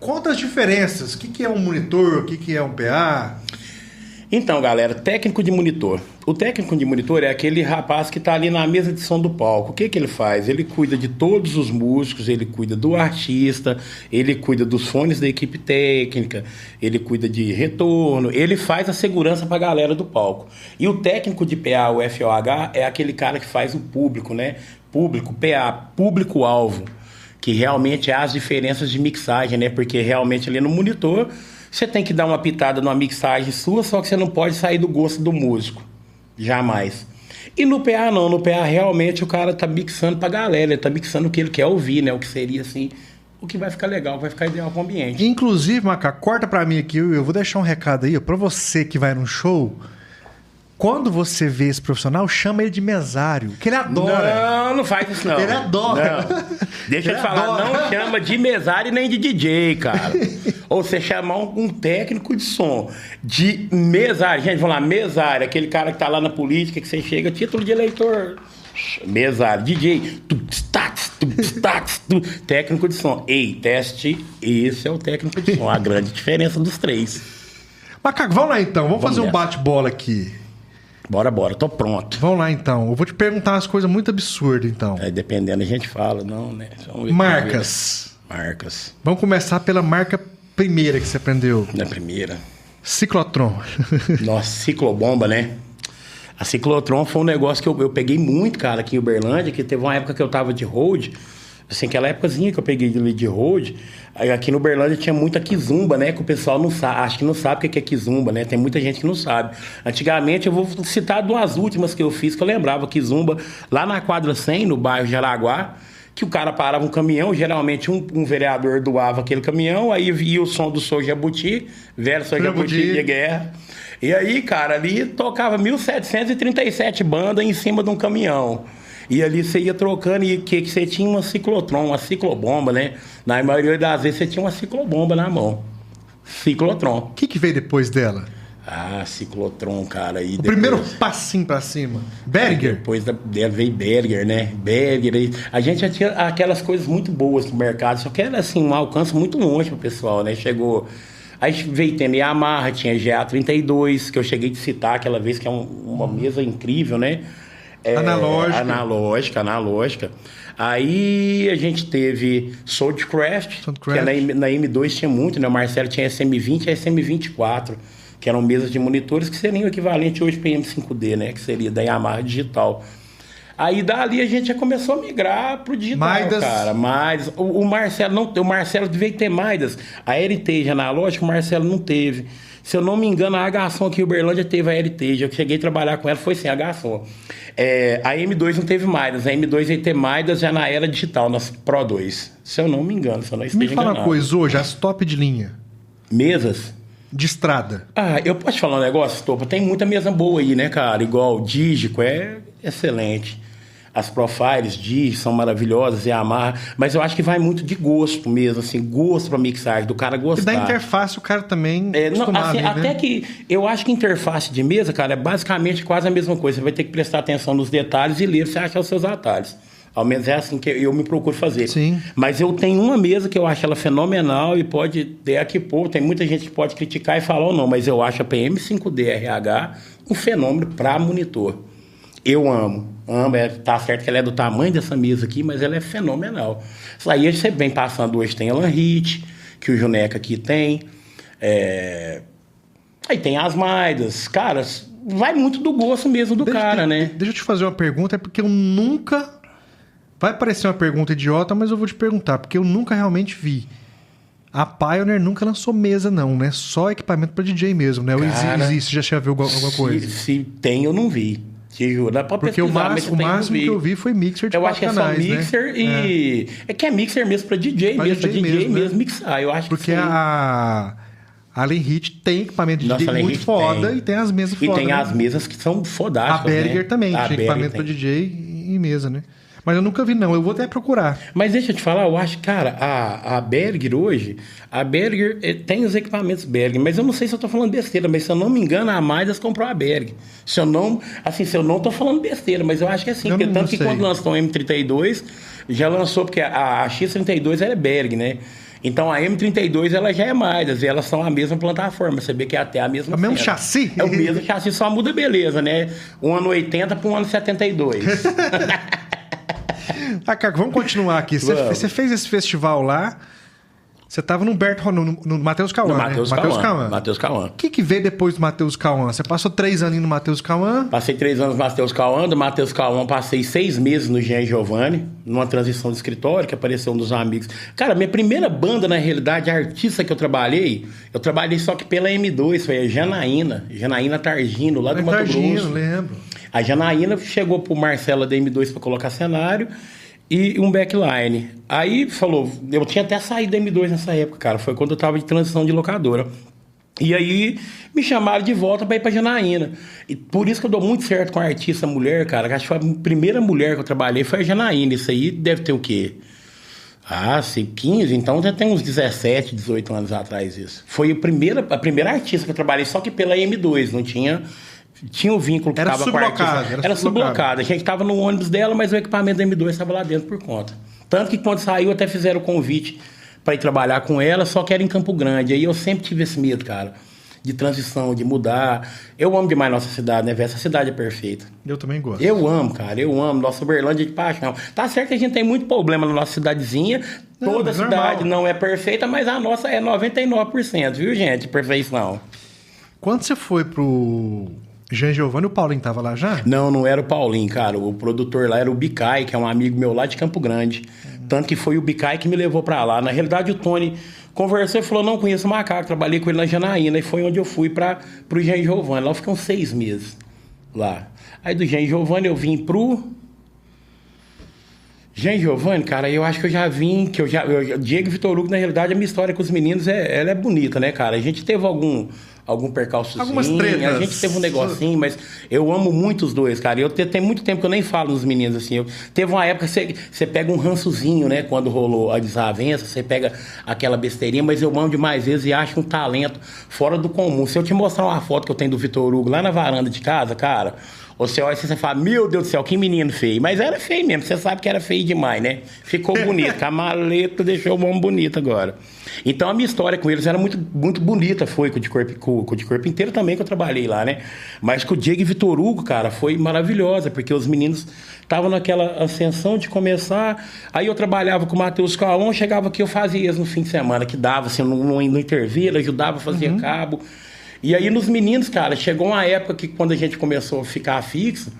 Speaker 1: Conta as diferenças. O que é um monitor? O que é um PA?
Speaker 3: Então, galera, técnico de monitor. O técnico de monitor é aquele rapaz que está ali na mesa de som do palco. O que ele faz? Ele cuida de todos os músicos, ele cuida do artista, ele cuida dos fones da equipe técnica, ele cuida de retorno, ele faz a segurança para a galera do palco. E o técnico de PA, o FOH, é aquele cara que faz o público, né? Público, PA, público-alvo, que realmente há as diferenças de mixagem, né? Porque realmente ali no monitor... Você tem que dar uma pitada numa mixagem sua, só que você não pode sair do gosto do músico. Jamais. E no PA não. No PA realmente o cara tá mixando pra galera. Ele tá mixando o que ele quer ouvir, né? O que seria assim... O que vai ficar legal, vai ficar ideal com o ambiente.
Speaker 1: Inclusive, Macaco, corta pra mim aqui. Eu vou deixar um recado aí, ó, pra você que vai num show... Quando você vê esse profissional, chama ele de mesário, que ele adora.
Speaker 3: Não faz isso não.
Speaker 1: Ele adora.
Speaker 3: Não. Deixa eu te falar, não chama de mesário nem de DJ, cara. Ou você chamar um técnico de som de mesário. Gente, vamos lá, mesário, aquele cara que tá lá na política, que você chega, título de eleitor. Mesário, DJ, técnico de som. Ei, teste, esse é o técnico de som. A grande diferença dos três.
Speaker 1: Macaco, vamos lá então, vamos fazer um bate-bola aqui.
Speaker 3: Bora, tô pronto.
Speaker 1: Vamos lá então, eu vou te perguntar umas coisas muito absurdas então.
Speaker 3: Dependendo, a gente fala, não, né?
Speaker 1: Marcas.
Speaker 3: Marcas.
Speaker 1: Vamos começar pela marca primeira que você aprendeu.
Speaker 3: Na primeira.
Speaker 1: Ciclotron.
Speaker 3: Nossa, ciclobomba, né? A ciclotron foi um negócio que eu peguei muito, cara, aqui em Uberlândia, que teve uma época que eu tava de road, assim, aquela épocazinha que eu peguei de road, aí aqui no Uberlândia tinha muita kizumba, né? Que o pessoal não sabe, acho que não sabe o que é kizumba, né? Tem muita gente que não sabe. Antigamente, eu vou citar duas últimas que eu fiz, que eu lembrava, kizumba, lá na quadra 100, no bairro Jaraguá, que o cara parava um caminhão, geralmente um vereador doava aquele caminhão, aí via o som do Sou Jabuti, velho Sou Jabuti de guerra. E aí, cara, ali tocava 1737 bandas em cima de um caminhão. E ali você ia trocando e que você tinha uma ciclotron, uma ciclobomba, né? Na maioria das vezes você tinha uma ciclobomba na mão. Ciclotron.
Speaker 1: O que veio depois dela?
Speaker 3: Ah, ciclotron, cara. E
Speaker 1: O primeiro passinho pra cima. Berger?
Speaker 3: Depois dela veio Berger, né? Berger. A gente já tinha aquelas coisas muito boas no mercado, só que era assim, um alcance muito longe pro pessoal, né? Chegou. Aí veio tendo Yamaha, tinha GA32, que eu cheguei de citar aquela vez, que é uma mesa incrível, né? Analógica. Aí a gente teve Soundcraft, que na M2 tinha muito, né? O Marcelo tinha SM20 e SM24, que eram mesas de monitores que seriam o equivalente hoje para M5D, né? Que seria da Yamaha digital. Aí dali a gente já começou a migrar pro digital, Midas. Cara. Mas o Marcelo não, o Marcelo devia ter Midas. A Heritage analógica, o Marcelo não teve. Se eu não me engano, a H-Som aqui em Uberlândia teve a Heritage. Eu cheguei a trabalhar com ela, foi sem H-Som. A M2 não teve Midas. A M2 ia ter Midas já na era digital, nas Pro 2. Se eu não me engano, se eu não esteja enganado.
Speaker 1: Me fala uma coisa hoje, as top de linha.
Speaker 3: Mesas?
Speaker 1: De estrada.
Speaker 3: Ah, eu posso te falar um negócio, Topa? Tem muita mesa boa aí, né, cara? Igual o Digico, é excelente. As Profiles, Digi, são maravilhosas, Yamaha, mas eu acho que vai muito de gosto mesmo, assim, gosto pra mixagem, do cara gostar.
Speaker 1: E da interface o cara também
Speaker 3: assim,
Speaker 1: né?
Speaker 3: Até que eu acho que interface de mesa, cara, é basicamente quase a mesma coisa. Você vai ter que prestar atenção nos detalhes e ler pra você achar os seus atalhos. Ao menos é assim que eu me procuro fazer.
Speaker 1: Sim.
Speaker 3: Mas eu tenho uma mesa que eu acho ela fenomenal e pode ter aqui, pô, tem muita gente que pode criticar e falar ou não, mas eu acho a PM5D RH um fenômeno para monitor. Eu amo, tá certo que ela é do tamanho dessa mesa aqui, mas ela é fenomenal. Isso aí você vem passando hoje, tem a Lanhit, que o Juneca aqui tem, aí tem as Midas, cara, vai muito do gosto mesmo do cara, né?
Speaker 1: Deixa eu te fazer uma pergunta, é porque eu nunca... Vai parecer uma pergunta idiota, mas eu vou te perguntar, porque eu nunca realmente vi. A Pioneer nunca lançou mesa, não, né? Só equipamento para DJ mesmo, né?
Speaker 3: Cara,
Speaker 1: existe, já viu alguma coisa?
Speaker 3: Se tem, eu não vi. Te juro, dá pra
Speaker 1: porque
Speaker 3: pesquisar,
Speaker 1: o máximo que eu vi foi mixer de 4 canais,
Speaker 3: né? Eu acho que é só mixer, né? E... É que é mixer mesmo pra DJ mesmo, pra DJ mesmo mixar. Eu acho
Speaker 1: porque
Speaker 3: que
Speaker 1: a Lanhit tem equipamento de DJ muito foda e tem as mesas foda.
Speaker 3: E tem
Speaker 1: né?
Speaker 3: as mesas que são fodásticas,
Speaker 1: a Berger, né? Também,
Speaker 3: a
Speaker 1: tinha equipamento pra DJ e mesa, né? Mas eu nunca vi, não. Eu vou até procurar.
Speaker 3: Mas deixa eu te falar, eu acho, cara, a Berger hoje, a Berger tem os equipamentos Berger, mas eu não sei se eu tô falando besteira, mas se eu não me engano, a Midas comprou a Berger. Se eu não tô falando besteira, mas eu acho que é assim, porque tanto que quando lançou o M32, já lançou, porque a X32 ela é Berger, né? Então a M32 ela já é Midas, e elas são a mesma plataforma, você vê que é até a mesma.
Speaker 1: É o mesmo chassi?
Speaker 3: É o mesmo chassi, só muda a beleza, né? Um ano 80 para um ano 72.
Speaker 1: Caco, vamos continuar aqui. Você fez esse festival lá, você estava no Matheus Cauã,
Speaker 3: no Matheus Cauã.
Speaker 1: O que veio depois do Matheus Cauã? Você passou 3 aninhos no Matheus Cauã?
Speaker 3: Passei 3 anos no Matheus Cauã. Do Matheus Cauã passei 6 meses no Jean Giovanni, numa transição de escritório, que apareceu um dos amigos. Cara, minha primeira banda, na realidade, artista que eu trabalhei só que pela M2, foi a Janaína Targino, lá do Mato Grosso.
Speaker 1: Lembro.
Speaker 3: A Janaína chegou pro Marcelo da M2 para colocar cenário e um backline. Aí falou, eu tinha até saído da M2 nessa época, cara. Foi quando eu tava de transição de locadora. E aí me chamaram de volta para ir pra Janaína. E por isso que eu dou muito certo com a artista mulher, cara. Acho que a primeira mulher que eu trabalhei foi a Janaína. Isso aí deve ter o quê? 15, então já tem uns 17, 18 anos atrás isso. Foi a primeira artista que eu trabalhei, só que pela M2, não tinha o vínculo que estava com a artista. Era sublocada. A gente estava no ônibus dela, mas o equipamento da M2 estava lá dentro por conta. Tanto que quando saiu até fizeram o convite para ir trabalhar com ela, só que era em Campo Grande. Aí eu sempre tive esse medo, cara, de transição, de mudar. Eu amo demais nossa cidade, né, velho? Essa cidade é perfeita.
Speaker 1: Eu também gosto.
Speaker 3: Eu amo, cara, eu amo. Nossa Uberlândia de paixão. Tá certo que a gente tem muito problema na nossa cidadezinha. Toda cidade não é perfeita, mas a nossa é 99%, viu, gente? Perfeição.
Speaker 1: Quando você foi pro Jean Giovanni, o Paulinho tava lá já?
Speaker 3: Não era o Paulinho, cara. O produtor lá era o Bicai, que é um amigo meu lá de Campo Grande. Tanto que foi o Bicai que me levou pra lá. Na realidade, o Tony conversou e falou, não conheço o Macaco, trabalhei com ele na Janaína. E foi onde eu fui pro Jean Giovanni. Lá eu fiquei uns 6 meses lá. Aí do Jean Giovanni eu vim pro... Jean Giovanni, cara, eu acho que eu já vim, Diego e Vitor Hugo, na realidade, a minha história com os meninos, ela é bonita, né, cara? A gente teve algum percalçozinho,
Speaker 1: algumas tretas.
Speaker 3: A gente teve um negocinho, mas eu amo muito os dois, cara. Tem muito tempo que eu nem falo dos meninos, assim. Teve uma época que você pega um rançozinho, né, quando rolou a desavença, você pega aquela besteirinha, mas eu amo demais vezes e acho um talento fora do comum. Se eu te mostrar uma foto que eu tenho do Vitor Hugo lá na varanda de casa, cara... Você olha assim, você fala, meu Deus do céu, que menino feio. Mas era feio mesmo, você sabe que era feio demais, né? Ficou bonito, a maleta deixou o homem bonito agora. Então a minha história com eles era muito, muito bonita, foi com o de corpo inteiro também que eu trabalhei lá, né? Mas com o Diego e Vitor Hugo, cara, foi maravilhosa, porque os meninos estavam naquela ascensão de começar. Aí eu trabalhava com o Matheus Calon, chegava aqui, eu fazia isso no fim de semana, que dava, assim, no intervalo, ajudava a fazer cabo. E aí nos meninos, cara, chegou uma época que quando a gente começou a ficar fixo,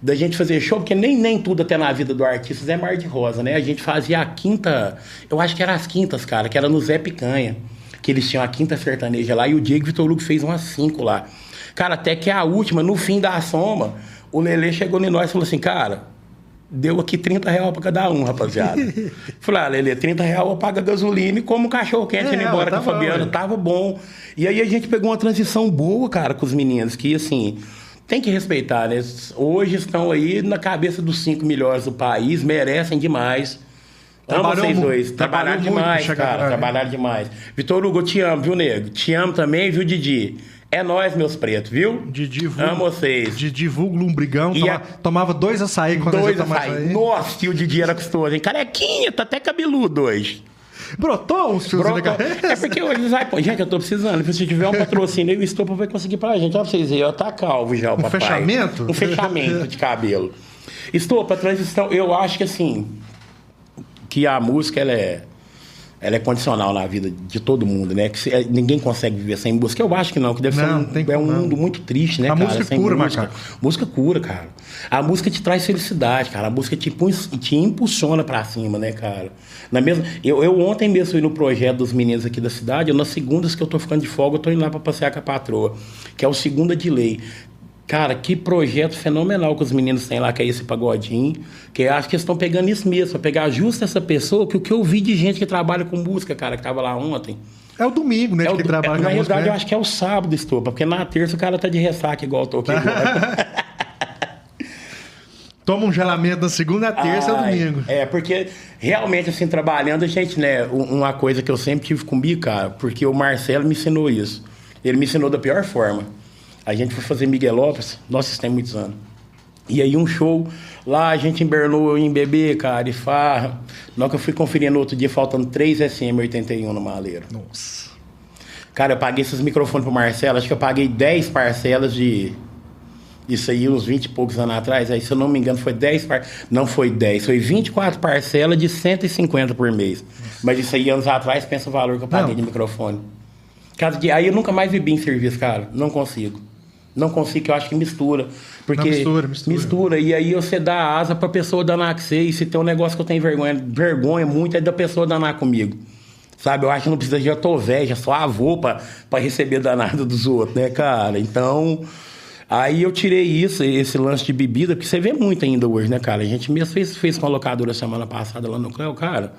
Speaker 3: da gente fazer show, porque nem tudo até na vida do artista é mar de rosa, né? A gente fazia a quinta, eu acho que era as quintas, cara, que era no Zé Picanha, que eles tinham a quinta sertaneja lá, e o Diego Vitor Hugo fez umas 5 lá. Cara, até que a última, no fim da soma, o Lelê chegou em nós e falou assim, cara, deu aqui R$30 pra cada um, rapaziada. Falei, Lelê, R$30 eu pago a gasolina e como um cachorro quente indo embora com a Fabiana, tava bom. E aí a gente pegou uma transição boa, cara, com os meninos, que assim, tem que respeitar, né? Hoje estão aí na cabeça dos 5 melhores do país, merecem demais. Amo vocês dois. Trabalharam demais, cara, trabalharam demais. Vitor Hugo, eu te amo, viu, nego? Te amo também, viu, Didi? É nóis, meus pretos, viu?
Speaker 1: Didi
Speaker 3: amo vocês.
Speaker 1: Didi vulgo Lumbrigão, tomava 2 açaí quando a gente tomava açaí.
Speaker 3: Nossa, e o Didi era gostoso, hein? Carequinha, tá até cabeludo hoje.
Speaker 1: Brotou os fios de cabeça?
Speaker 3: É porque hoje vai, pô, gente, eu tô precisando. Se tiver um patrocínio, o Estopa vai conseguir pra gente. Olha pra vocês aí, ó, tá calvo já o papai.
Speaker 1: Fechamento?
Speaker 3: Um fechamento de cabelo. Estopa, transição, eu acho que assim, que a música, ela é condicional na vida de todo mundo, né? Que ninguém consegue viver sem música. Eu acho que não, que deve ser um mundo muito triste, né,
Speaker 1: a
Speaker 3: cara?
Speaker 1: Música
Speaker 3: sem
Speaker 1: cura,
Speaker 3: música.
Speaker 1: Macaco.
Speaker 3: Música cura, cara. A música te traz felicidade, cara. A música te impulsiona pra cima, né, cara? Eu ontem mesmo fui no projeto dos meninos aqui da cidade, nas segundas que eu tô ficando de folga, eu tô indo lá pra passear com a patroa, que é o Segunda de Lei. Cara, que projeto fenomenal que os meninos têm lá, que é esse pagodinho. Que eu acho que eles estão pegando isso mesmo, pra pegar justo essa pessoa, que o que eu vi de gente que trabalha com música, cara, que tava lá ontem.
Speaker 1: É o domingo, né? Que trabalha com
Speaker 3: na
Speaker 1: música.
Speaker 3: Na realidade, eu acho que é o sábado, Estopa, porque na terça o cara tá de ressaca, igual eu tô aqui agora.
Speaker 1: Toma um gelamento na segunda, a terça é o domingo.
Speaker 3: É, porque realmente, assim, trabalhando, a gente, né, uma coisa que eu sempre tive comigo, cara, porque o Marcelo me ensinou isso. Ele me ensinou da pior forma. A gente foi fazer Miguelópolis, nossa, isso tem muitos anos. E aí um show, lá a gente embernou em bebê, cara, e farra. Na hora que eu fui conferir no outro dia, faltando 3 SM81 no maleiro.
Speaker 1: Nossa.
Speaker 3: Cara, eu paguei esses microfones pro Marcelo, acho que eu paguei 10 parcelas de... Isso aí, uns 20 e poucos anos atrás, aí se eu não me engano foi 10 parcelas. Não foi 10, foi 24 parcelas de 150 por mês. Nossa. Mas isso aí, anos atrás, pensa o valor que eu paguei de microfone. Aí eu nunca mais vivi em serviço, cara. Não consigo. Não consigo, que eu acho que mistura. Porque
Speaker 1: não, mistura.
Speaker 3: E aí você dá asa pra pessoa danar com você. E se tem um negócio que eu tenho vergonha muito, é da pessoa danar comigo. Sabe? Eu acho que não precisa, já tô velho, já sou avô pra receber danado dos outros, né, cara? Então, aí eu tirei esse lance de bebida, porque você vê muito ainda hoje, né, cara? A gente mesmo fez com a locadora semana passada lá no Cléo, cara.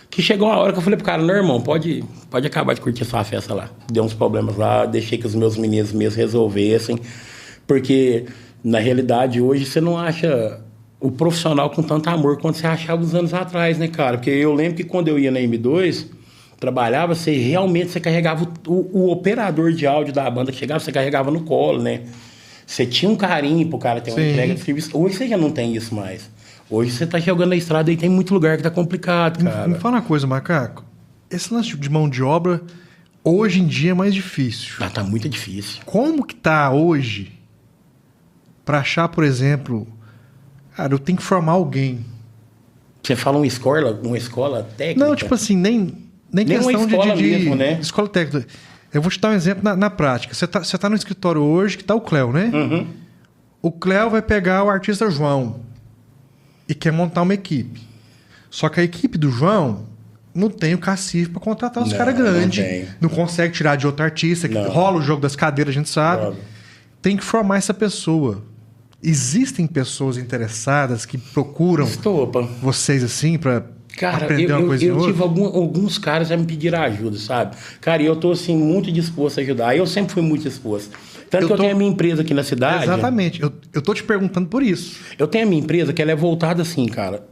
Speaker 3: Que chegou uma hora que eu falei pro cara, não, irmão, pode acabar de curtir sua festa lá. Deu uns problemas lá, deixei que os meus meninos mesmo resolvessem. Porque, na realidade, hoje você não acha o profissional com tanto amor quanto você achava uns anos atrás, né, cara? Porque eu lembro que quando eu ia na M2, trabalhava, você carregava o operador de áudio da banda que chegava, você carregava no colo, né? Você tinha um carinho pro cara ter uma entrega de serviço. Hoje você já não tem isso mais. Hoje você tá jogando na estrada e tem muito lugar que tá complicado, cara.
Speaker 1: Me fala uma coisa, Macaco. Esse lance de mão de obra, hoje em dia é mais difícil.
Speaker 3: Ah, tá muito difícil.
Speaker 1: Como que tá hoje pra achar, por exemplo... Cara, eu tenho que formar alguém.
Speaker 3: Você fala uma escola técnica?
Speaker 1: Não, tipo assim, nem questão
Speaker 3: uma escola
Speaker 1: de
Speaker 3: mesmo, né?
Speaker 1: Escola técnica. Eu vou te dar um exemplo na prática. Você tá no escritório hoje que tá o Cléo, né?
Speaker 3: Uhum.
Speaker 1: O Cléo vai pegar o artista João e quer montar uma equipe. Só que a equipe do João não tem o cacife para contratar os caras grandes. Não consegue tirar de outro artista. Que rola o jogo das cadeiras, a gente sabe. Não. Tem que formar essa pessoa. Existem pessoas interessadas que procuram vocês assim para aprender uma coisa
Speaker 3: eu tive alguns caras já me pediram ajuda, sabe? Cara, eu tô assim muito disposto a ajudar. Eu sempre fui muito disposto. Tanto que eu tenho a minha empresa aqui na cidade.
Speaker 1: Exatamente. Eu tô te perguntando por isso.
Speaker 3: Eu tenho a minha empresa que ela é voltada assim, cara.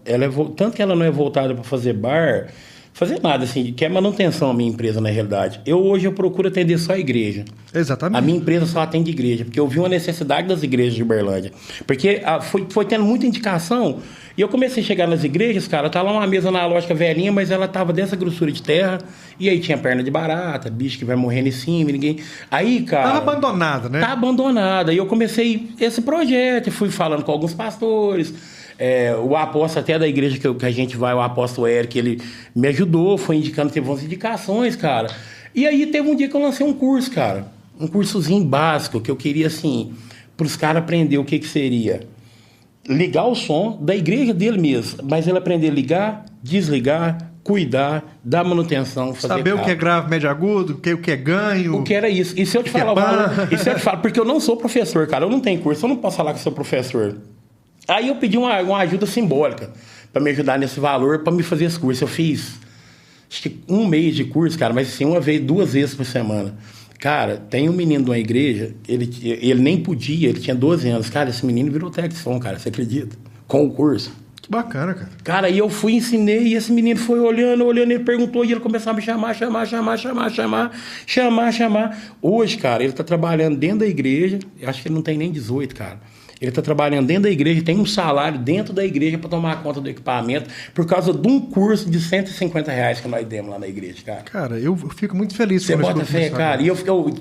Speaker 3: Tanto que ela não é voltada para fazer bar, fazer nada assim, que é manutenção a minha empresa na realidade. Hoje eu procuro atender só a igreja.
Speaker 1: Exatamente.
Speaker 3: A minha empresa só atende igreja, porque eu vi uma necessidade das igrejas de Uberlândia. Porque foi tendo muita indicação, e eu comecei a chegar nas igrejas, cara, tá lá uma mesa analógica velhinha, mas ela tava dessa grossura de terra, e aí tinha perna de barata, bicho que vai morrendo em cima, ninguém... Aí, cara...
Speaker 1: Tava abandonada, né?
Speaker 3: Tá abandonada. E eu comecei esse projeto, fui falando com alguns pastores... o apóstolo até da igreja que a gente vai, o apóstolo Eric, ele me ajudou, foi indicando, teve umas indicações, cara. E aí teve um dia que eu lancei um curso, cara. Um cursozinho básico, que eu queria, assim, para os caras aprender o que seria ligar o som da igreja dele mesmo, mas ele aprender a ligar, desligar, cuidar, dar manutenção, fazer
Speaker 1: saber o que é grave, médio agudo, o que é ganho.
Speaker 3: O que era isso. E se eu te falar, porque eu não sou professor, cara, eu não tenho curso, eu não posso falar que sou professor. Aí eu pedi uma ajuda simbólica para me ajudar nesse valor, para me fazer esse curso. Eu fiz, acho que 1 mês de curso, cara, mas assim, 2 vezes por semana. Cara, tem um menino de uma igreja, ele nem podia, ele tinha 12 anos. Cara, esse menino virou técnico de som, cara, você acredita? Com o curso.
Speaker 1: Que bacana, cara.
Speaker 3: Cara, aí eu fui, ensinei, e esse menino foi olhando, ele perguntou, e ele começou a me chamar. Hoje, cara, ele tá trabalhando dentro da igreja, eu acho que ele não tem nem 18, cara. Ele está trabalhando dentro da igreja, tem um salário dentro da igreja para tomar conta do equipamento por causa de um curso de R$150 que nós demos lá na igreja, cara.
Speaker 1: Cara, eu fico muito feliz.
Speaker 3: Você bota fé, cara. E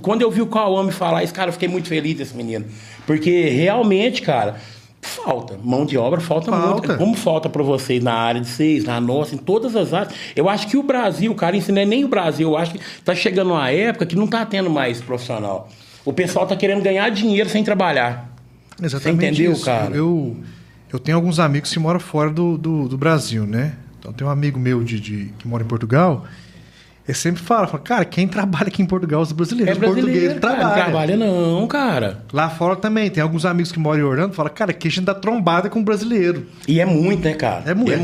Speaker 3: quando eu vi o Cauã falar isso, cara, eu fiquei muito feliz desse menino. Porque realmente, cara, falta. Mão de obra falta muito. Como falta para vocês na área de vocês, na nossa, em todas as áreas. Eu acho que o Brasil, cara, isso não é nem o Brasil. Eu acho que está chegando uma época que não está tendo mais profissional. O pessoal está querendo ganhar dinheiro sem trabalhar.
Speaker 1: Exatamente. Você entendeu, isso, cara? Eu tenho alguns amigos que moram fora do Brasil, né? Então tem um amigo meu que mora em Portugal. Ele sempre fala, cara, quem trabalha aqui em Portugal, os brasileiros.
Speaker 3: Os portugueses trabalham. Não trabalha não, cara.
Speaker 1: Lá fora também, tem alguns amigos que moram em Orlando, falam, cara, aqui a gente dá trombada com o brasileiro.
Speaker 3: E é muito, né, cara?
Speaker 1: É muito.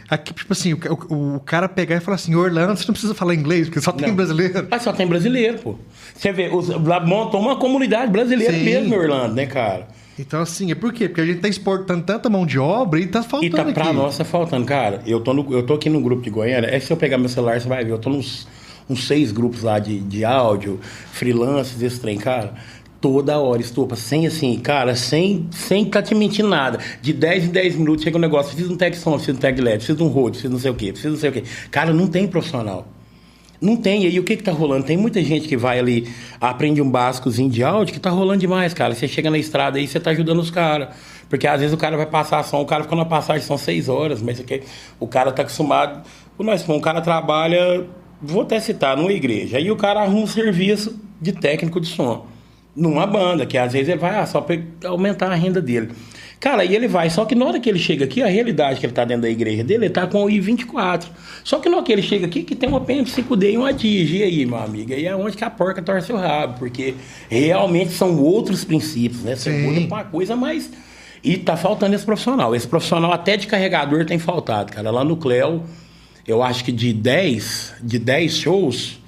Speaker 1: Aqui, tipo assim, o cara pegar e falar assim, Orlando, você não precisa falar inglês, porque só tem brasileiro.
Speaker 3: Mas só tem brasileiro, pô. Você vê, lá montou uma comunidade brasileira mesmo em Orlando, né, cara?
Speaker 1: Então, assim, é por quê? Porque a gente tá exportando tanta mão de obra e tá faltando aqui.
Speaker 3: Pra nós tá faltando, cara. Eu tô aqui no grupo de Goiânia, se eu pegar meu celular, você vai ver, eu tô uns 6 grupos lá de áudio, freelancers, esse trem, cara. Toda hora, estupa, sem assim, cara, sem tá te mentindo nada. De 10 em 10 minutos chega um negócio, preciso de um tag som, preciso de um tag LED, preciso de um road, preciso de não sei o quê, preciso de não sei o quê. Cara, não tem profissional. Não tem. E aí o que tá rolando? Tem muita gente que vai ali, aprende um básicozinho de áudio, que tá rolando demais, cara. Você chega na estrada aí, você tá ajudando os caras. Porque às vezes o cara vai passar som, o cara fica na passagem, são 6 horas, mas o cara tá acostumado. Um cara trabalha, vou até citar, numa igreja. Aí o cara arruma um serviço de técnico de som. Numa banda, que às vezes ele vai só pra aumentar a renda dele. Cara, aí ele vai, só que na hora que ele chega aqui, a realidade que ele tá dentro da igreja dele, ele tá com o I-24. Só que na hora que ele chega aqui, que tem uma PM5D e uma DIG. E aí, meu amigo, aí é onde que a porca torce o rabo, porque realmente são outros princípios, né? Você muda pra uma coisa mais... E tá faltando esse profissional. Esse profissional até de carregador tem faltado, cara. Lá no Cléo, eu acho que de 10 shows...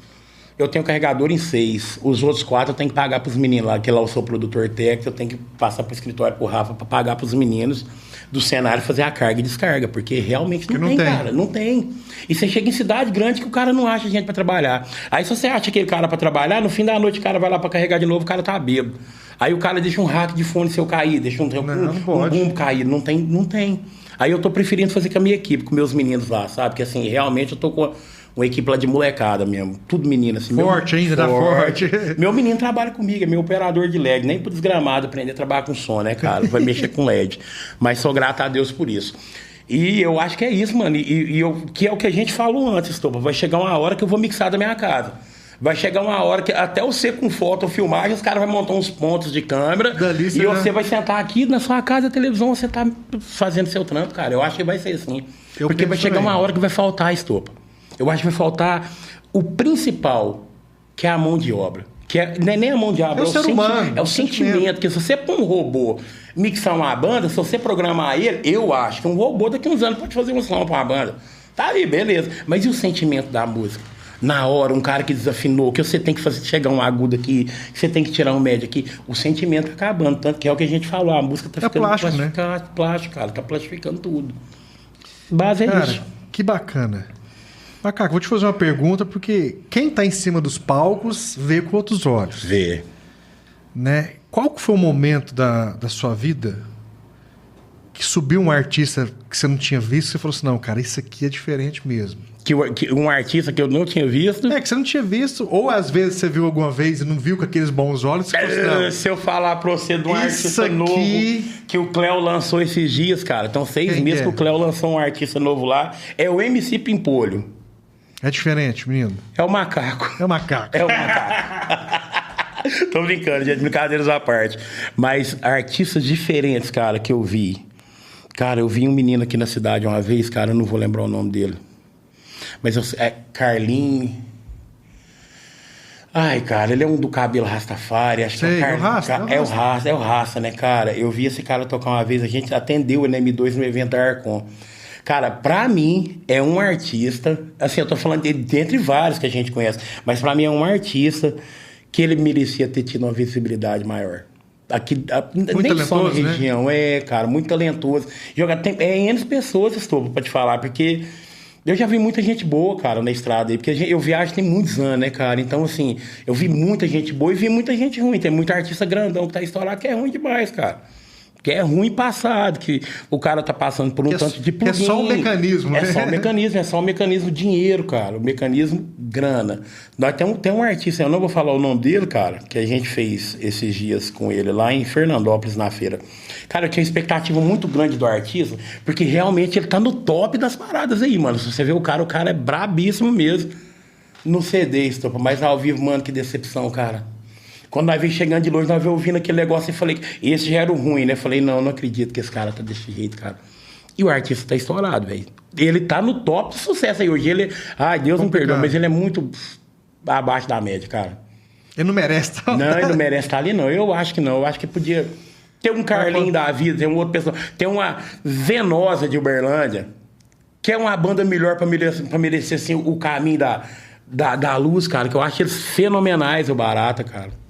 Speaker 3: Eu tenho carregador em 6. Os outros 4 eu tenho que pagar pros meninos lá, que lá eu sou produtor técnico, eu tenho que passar pro escritório pro Rafa pra pagar pros meninos do cenário fazer a carga e descarga, porque realmente não tem, cara. Não tem. E você chega em cidade grande que o cara não acha gente pra trabalhar. Aí se você acha aquele cara pra trabalhar, no fim da noite o cara vai lá pra carregar de novo, o cara tá bêbado. Aí o cara deixa um rack de fone seu cair, deixa um bumbo cair. Não tem. Aí eu tô preferindo fazer com a minha equipe, com meus meninos lá, sabe? Porque assim, realmente eu tô com uma equipe lá de molecada mesmo. Tudo menino, assim.
Speaker 1: Forte ainda, dá forte.
Speaker 3: Meu menino trabalha comigo, é meu operador de LED. Nem pro desgramado aprender a trabalhar com som, né, cara? Vai mexer com LED. Mas sou grato a Deus por isso. E eu acho que é isso, mano. Que é o que a gente falou antes, Topa. Vai chegar uma hora que eu vou mixar da minha casa. Vai chegar uma hora que até você com foto ou filmagem, os caras vão montar uns pontos de câmera
Speaker 1: Dali
Speaker 3: e
Speaker 1: você
Speaker 3: você vai sentar aqui na sua casa, a televisão, você tá fazendo seu trampo, cara. Eu acho que vai ser assim.
Speaker 1: Eu
Speaker 3: Porque vai
Speaker 1: penso
Speaker 3: chegar
Speaker 1: também.
Speaker 3: uma hora que vai faltar a estopa. Eu acho que vai faltar o principal, que é a mão de obra. Que não é nem a mão de obra,
Speaker 1: É o ser humano,
Speaker 3: é o
Speaker 1: o sentimento.
Speaker 3: sentimento. Que se você pôr um robô mixar uma banda, se você programar ele, eu acho que um robô daqui a uns anos pode fazer um som pra uma banda. Tá aí, beleza. Mas e o sentimento da música? Na hora, um cara que desafinou, que você tem que fazer chegar um agudo aqui, que você tem que tirar um médio aqui, o sentimento tá acabando. Tanto que é o que a gente falou, a música tá
Speaker 1: É
Speaker 3: ficando
Speaker 1: plástico, né?
Speaker 3: plástico, cara, tá plastificando tudo. Base é
Speaker 1: Cara,
Speaker 3: isso.
Speaker 1: que bacana. Macaco, vou te fazer uma pergunta, porque quem tá em cima dos palcos vê com outros olhos,
Speaker 3: Vê.
Speaker 1: né? Qual que foi o momento da sua vida que subiu um artista que você não tinha visto e você falou assim, não, cara, isso aqui é diferente mesmo?
Speaker 3: Que um artista que eu não tinha visto.
Speaker 1: É, que você não tinha visto, ou às vezes você viu alguma vez e não viu com aqueles bons olhos, você falou assim, não,
Speaker 3: Se eu falar pra você de um
Speaker 1: Isso
Speaker 3: artista
Speaker 1: aqui-
Speaker 3: novo que o Cléo lançou esses dias, cara. Então, 6
Speaker 1: Quem
Speaker 3: meses
Speaker 1: é?
Speaker 3: que o Cléo lançou um artista novo lá. É o MC Pimpolho.
Speaker 1: é diferente, menino.
Speaker 3: É o macaco.
Speaker 1: É o macaco.
Speaker 3: É o macaco. Tô brincando, gente, brincadeiras à parte. Mas artistas diferentes, cara, que eu vi. Cara, eu vi um menino aqui na cidade uma vez, cara, eu não vou lembrar o nome dele. Mas é Carlinho. Ai, cara, ele é um do cabelo Rastafari. Acho
Speaker 1: Sei,
Speaker 3: que
Speaker 1: é o Rasta,
Speaker 3: É o Rasta, né, cara? Eu vi esse cara tocar uma vez, a gente atendeu ele na M2 no evento da Arcon. Cara, pra mim, é um artista... Assim, eu tô falando dentre vários que a gente conhece. Mas pra mim é um artista que ele merecia ter tido uma visibilidade maior. Aqui, nem só na
Speaker 1: talentoso, né?
Speaker 3: região. É, cara, muito talentoso. N pessoas, estou pra te falar, porque... Eu já vi muita gente boa, cara, na estrada aí, porque eu viajo tem muitos anos, né, cara? Então, assim, eu vi muita gente boa e vi muita gente ruim. Tem muito artista grandão que tá estourado que é ruim demais, cara. Que é ruim passado, que o cara tá passando por um
Speaker 1: Que é-
Speaker 3: tanto de
Speaker 1: que é
Speaker 3: plugin.
Speaker 1: só um mecanismo,
Speaker 3: É
Speaker 1: né?
Speaker 3: só um mecanismo dinheiro, cara. O mecanismo grana. Nós tem um artista, eu não vou falar o nome dele, cara, que a gente fez esses dias com ele lá em Fernandópolis, na feira. Cara, eu tinha uma expectativa muito grande do artista, porque realmente ele tá no top das paradas aí, mano. Se você vê o cara é brabíssimo mesmo. No CD, Estopa, mas ao vivo, mano, que decepção, cara. Quando nós vimos chegando de longe, nós vimos ouvindo aquele negócio e falei, esse já era o ruim, né? Falei, não acredito que esse cara tá desse jeito, cara. E o artista tá estourado, velho. Ele tá no top de sucesso aí hoje. Ele, ai, Deus não perdoa, mas ele é muito abaixo da média, cara.
Speaker 1: Ele não merece, tá?
Speaker 3: Não, ele não merece estar ali, não. Eu acho que não. Eu acho que podia ter um Carlinho da vida, ter uma outra pessoa. Tem uma Venosa de Uberlândia, que é uma banda melhor pra merecer assim, o caminho da luz, cara, que eu acho eles fenomenais, o Barata, cara.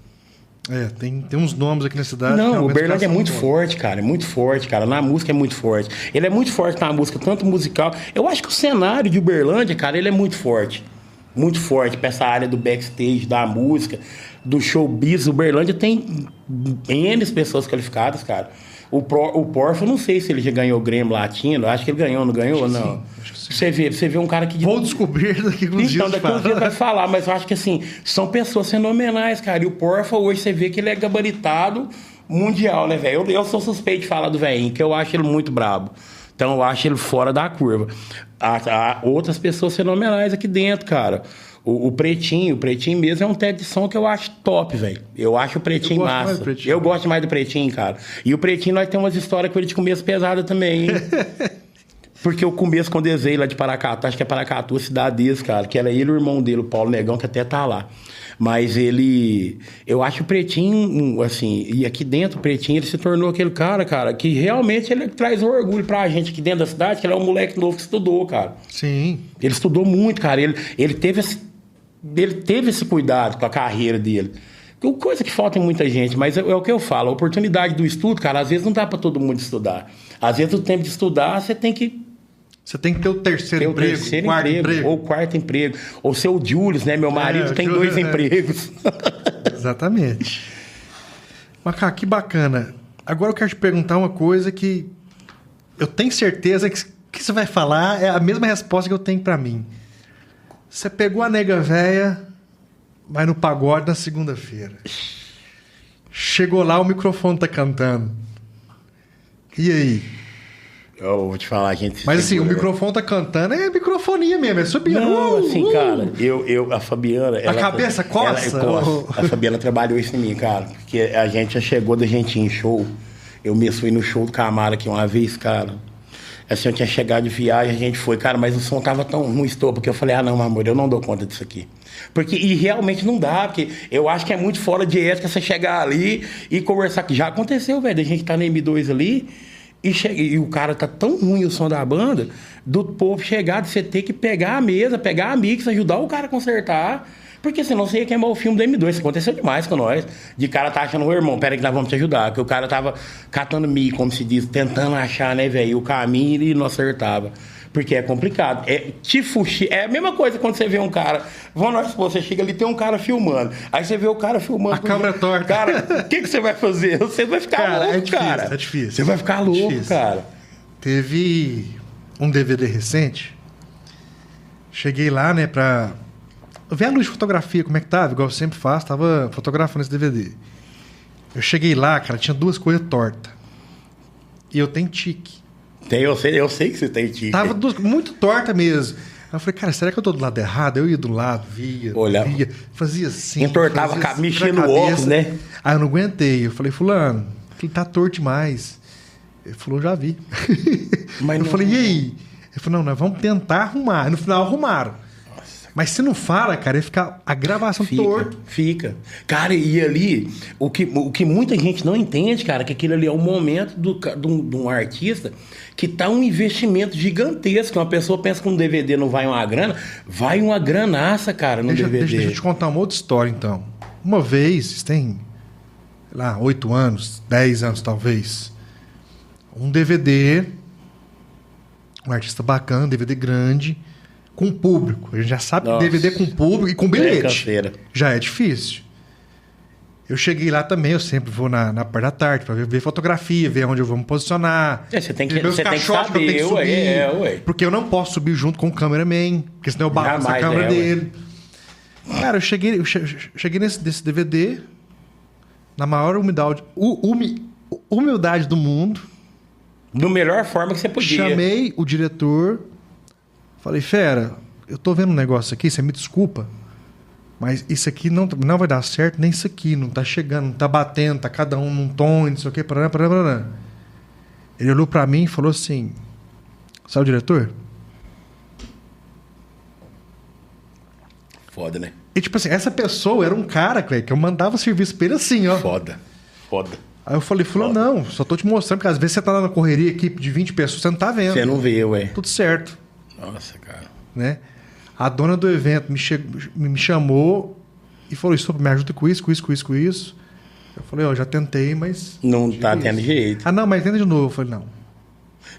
Speaker 1: É, tem uns nomes aqui na cidade. que
Speaker 3: Não, o
Speaker 1: realmente
Speaker 3: Uberlândia é
Speaker 1: são
Speaker 3: muito
Speaker 1: bons.
Speaker 3: forte, cara. É muito forte, cara. Na música é muito forte. Ele é muito forte na música, tanto musical. Eu acho que o cenário de Uberlândia, cara, ele é muito forte. Muito forte pra essa área do backstage, da música, do showbiz. Uberlândia tem N pessoas qualificadas, cara. O Porfa, eu não sei se ele já ganhou o Grêmio Latino. Acho que ele ganhou, não ganhou? Não. Você vê um cara que...
Speaker 1: Vou descobrir daqui uns dias.
Speaker 3: Então, daqui uns dias vai falar, mas eu acho que assim, são pessoas fenomenais, cara. E o Porfa hoje você vê que ele é gabaritado mundial, né, velho? Eu sou suspeito de falar do velhinho, que eu acho ele muito brabo. Então eu acho ele fora da curva. Há outras pessoas fenomenais aqui dentro, cara. O Pretinho mesmo é um teste de som que eu acho top, velho. Eu acho o Pretinho
Speaker 1: Eu gosto mais
Speaker 3: massa.
Speaker 1: do Pretinho.
Speaker 3: Eu gosto mais do Pretinho, cara. E o Pretinho, nós temos umas histórias com ele de começo pesada também, hein? Porque o começo, quando eu veio lá de Paracatu, acho que é Paracatu, a cidade deles, cara, que era ele e o irmão dele, o Paulo Negão, que até tá lá. Mas ele... Eu acho o Pretinho, assim... E aqui dentro, o Pretinho, ele se tornou aquele cara, que realmente ele traz orgulho pra gente aqui dentro da cidade, que ele é um moleque novo que estudou, cara.
Speaker 1: Sim.
Speaker 3: Ele estudou muito, cara. Ele teve esse cuidado com a carreira dele. Coisa que falta em muita gente, mas é o que eu falo. A oportunidade do estudo, cara, às vezes não dá pra todo mundo estudar. Às vezes o tempo de estudar, você tem que
Speaker 1: Você tem que ter o terceiro
Speaker 3: ter o
Speaker 1: emprego,
Speaker 3: terceiro
Speaker 1: quarto
Speaker 3: emprego, ou o quarto emprego. Ou ser o Julius, né? Meu marido
Speaker 1: o
Speaker 3: tem
Speaker 1: Julius,
Speaker 3: 2 empregos.
Speaker 1: Exatamente. Macaco, que bacana. Agora eu quero te perguntar uma coisa que eu tenho certeza que você vai falar é a mesma resposta que eu tenho pra mim. Você pegou a nega véia, vai no pagode na segunda-feira. Chegou lá, o microfone tá cantando. E aí?
Speaker 3: Eu vou te falar, a gente...
Speaker 1: Mas assim, o microfone tá cantando, é microfonia mesmo, é subindo.
Speaker 3: Não, assim, cara, a Fabiana...
Speaker 1: A cabeça coça?
Speaker 3: A Fabiana trabalhou isso em mim, cara. Porque a gente já chegou da gente ir em show. Eu mesmo fui no show do Camaro aqui uma vez, cara. Assim, eu tinha chegado de viagem, a gente foi, cara, mas o som tava tão ruim, porque eu falei, não, meu amor, eu não dou conta disso aqui. E realmente não dá, porque eu acho que é muito fora de ética você chegar ali e conversar, que já aconteceu, velho, a gente tá na M2 ali, e o cara tá tão ruim o som da banda, do povo chegar, de você ter que pegar a mesa, pegar a mix, ajudar o cara a consertar, porque senão você ia queimar o filme do M2. Isso aconteceu demais com nós. De cara tá achando, irmão, pera aí que nós vamos te ajudar. Que o cara tava catando mico, como se diz, tentando achar, né, velho, o caminho e não acertava. Porque é complicado. É a mesma coisa quando você vê um cara. Você chega ali, tem um cara filmando. Aí você vê o cara filmando.
Speaker 1: A câmera torta.
Speaker 3: Cara, o que você vai fazer? Você vai ficar louco,
Speaker 1: difícil,
Speaker 3: cara.
Speaker 1: É difícil.
Speaker 3: Você vai ficar louco, cara.
Speaker 1: Teve um DVD recente. Cheguei lá, né, pra ver a luz de fotografia, como é que tava, igual eu sempre faço, tava fotografando esse DVD. Eu cheguei lá, cara, tinha duas coisas tortas. E eu tenho tique.
Speaker 3: Eu sei que você tem tique.
Speaker 1: Tava muito torta mesmo. Aí eu falei, cara, será que eu tô do lado errado? Eu ia do lado, via, fazia assim.
Speaker 3: Entortava,
Speaker 1: assim,
Speaker 3: mexia no óculos, né?
Speaker 1: Aí eu não aguentei. Eu falei, fulano, ele tá torto demais. Ele falou, já vi.
Speaker 3: Mas
Speaker 1: eu falei, e aí? Ele falou, não, nós vamos tentar arrumar. No final arrumaram. Mas se não fala, cara, ia ficar a gravação torta.
Speaker 3: Fica. Cara, e ali, o que muita gente não entende, cara, que aquilo ali é o momento de um artista que tá um investimento gigantesco. Uma pessoa pensa que um DVD não vai uma grana, vai uma granaça, cara, no DVD.
Speaker 1: Deixa eu te contar uma outra história, então. Uma vez, tem, sei lá, 8 anos, 10 anos talvez, um DVD, um artista bacana, DVD grande, com público. A gente já sabe que DVD com público e com bilhete já é difícil. Eu cheguei lá também, eu sempre vou na parte da tarde para ver fotografia, ver onde eu vou me posicionar.
Speaker 3: Você tem que saber,
Speaker 1: ué. Porque eu não posso subir junto com o cameraman, porque senão eu balanço a câmera dele. Cara, eu cheguei nesse DVD na maior humildade do mundo.
Speaker 3: Da melhor forma que você podia.
Speaker 1: Chamei o diretor. Falei, fera, eu tô vendo um negócio aqui, você me desculpa, mas isso aqui não vai dar certo, nem isso aqui, não tá chegando, não tá batendo, tá cada um num tom, não sei o que, parará. Ele olhou pra mim e falou assim, sabe o diretor?
Speaker 3: Foda, né?
Speaker 1: E tipo assim, essa pessoa era um cara, que eu mandava serviço pra ele assim, ó.
Speaker 3: Foda.
Speaker 1: Aí eu falei, não, só tô te mostrando, porque às vezes você tá lá na correria, equipe de 20 pessoas, você não tá vendo.
Speaker 3: Você não vê, ué.
Speaker 1: Tudo certo.
Speaker 3: Nossa, cara.
Speaker 1: Né? A dona do evento me chamou e falou, me ajuda com isso. Eu falei, já tentei, mas...
Speaker 3: Não tá tendo jeito.
Speaker 1: Não, mas tenta de novo. Eu falei, não.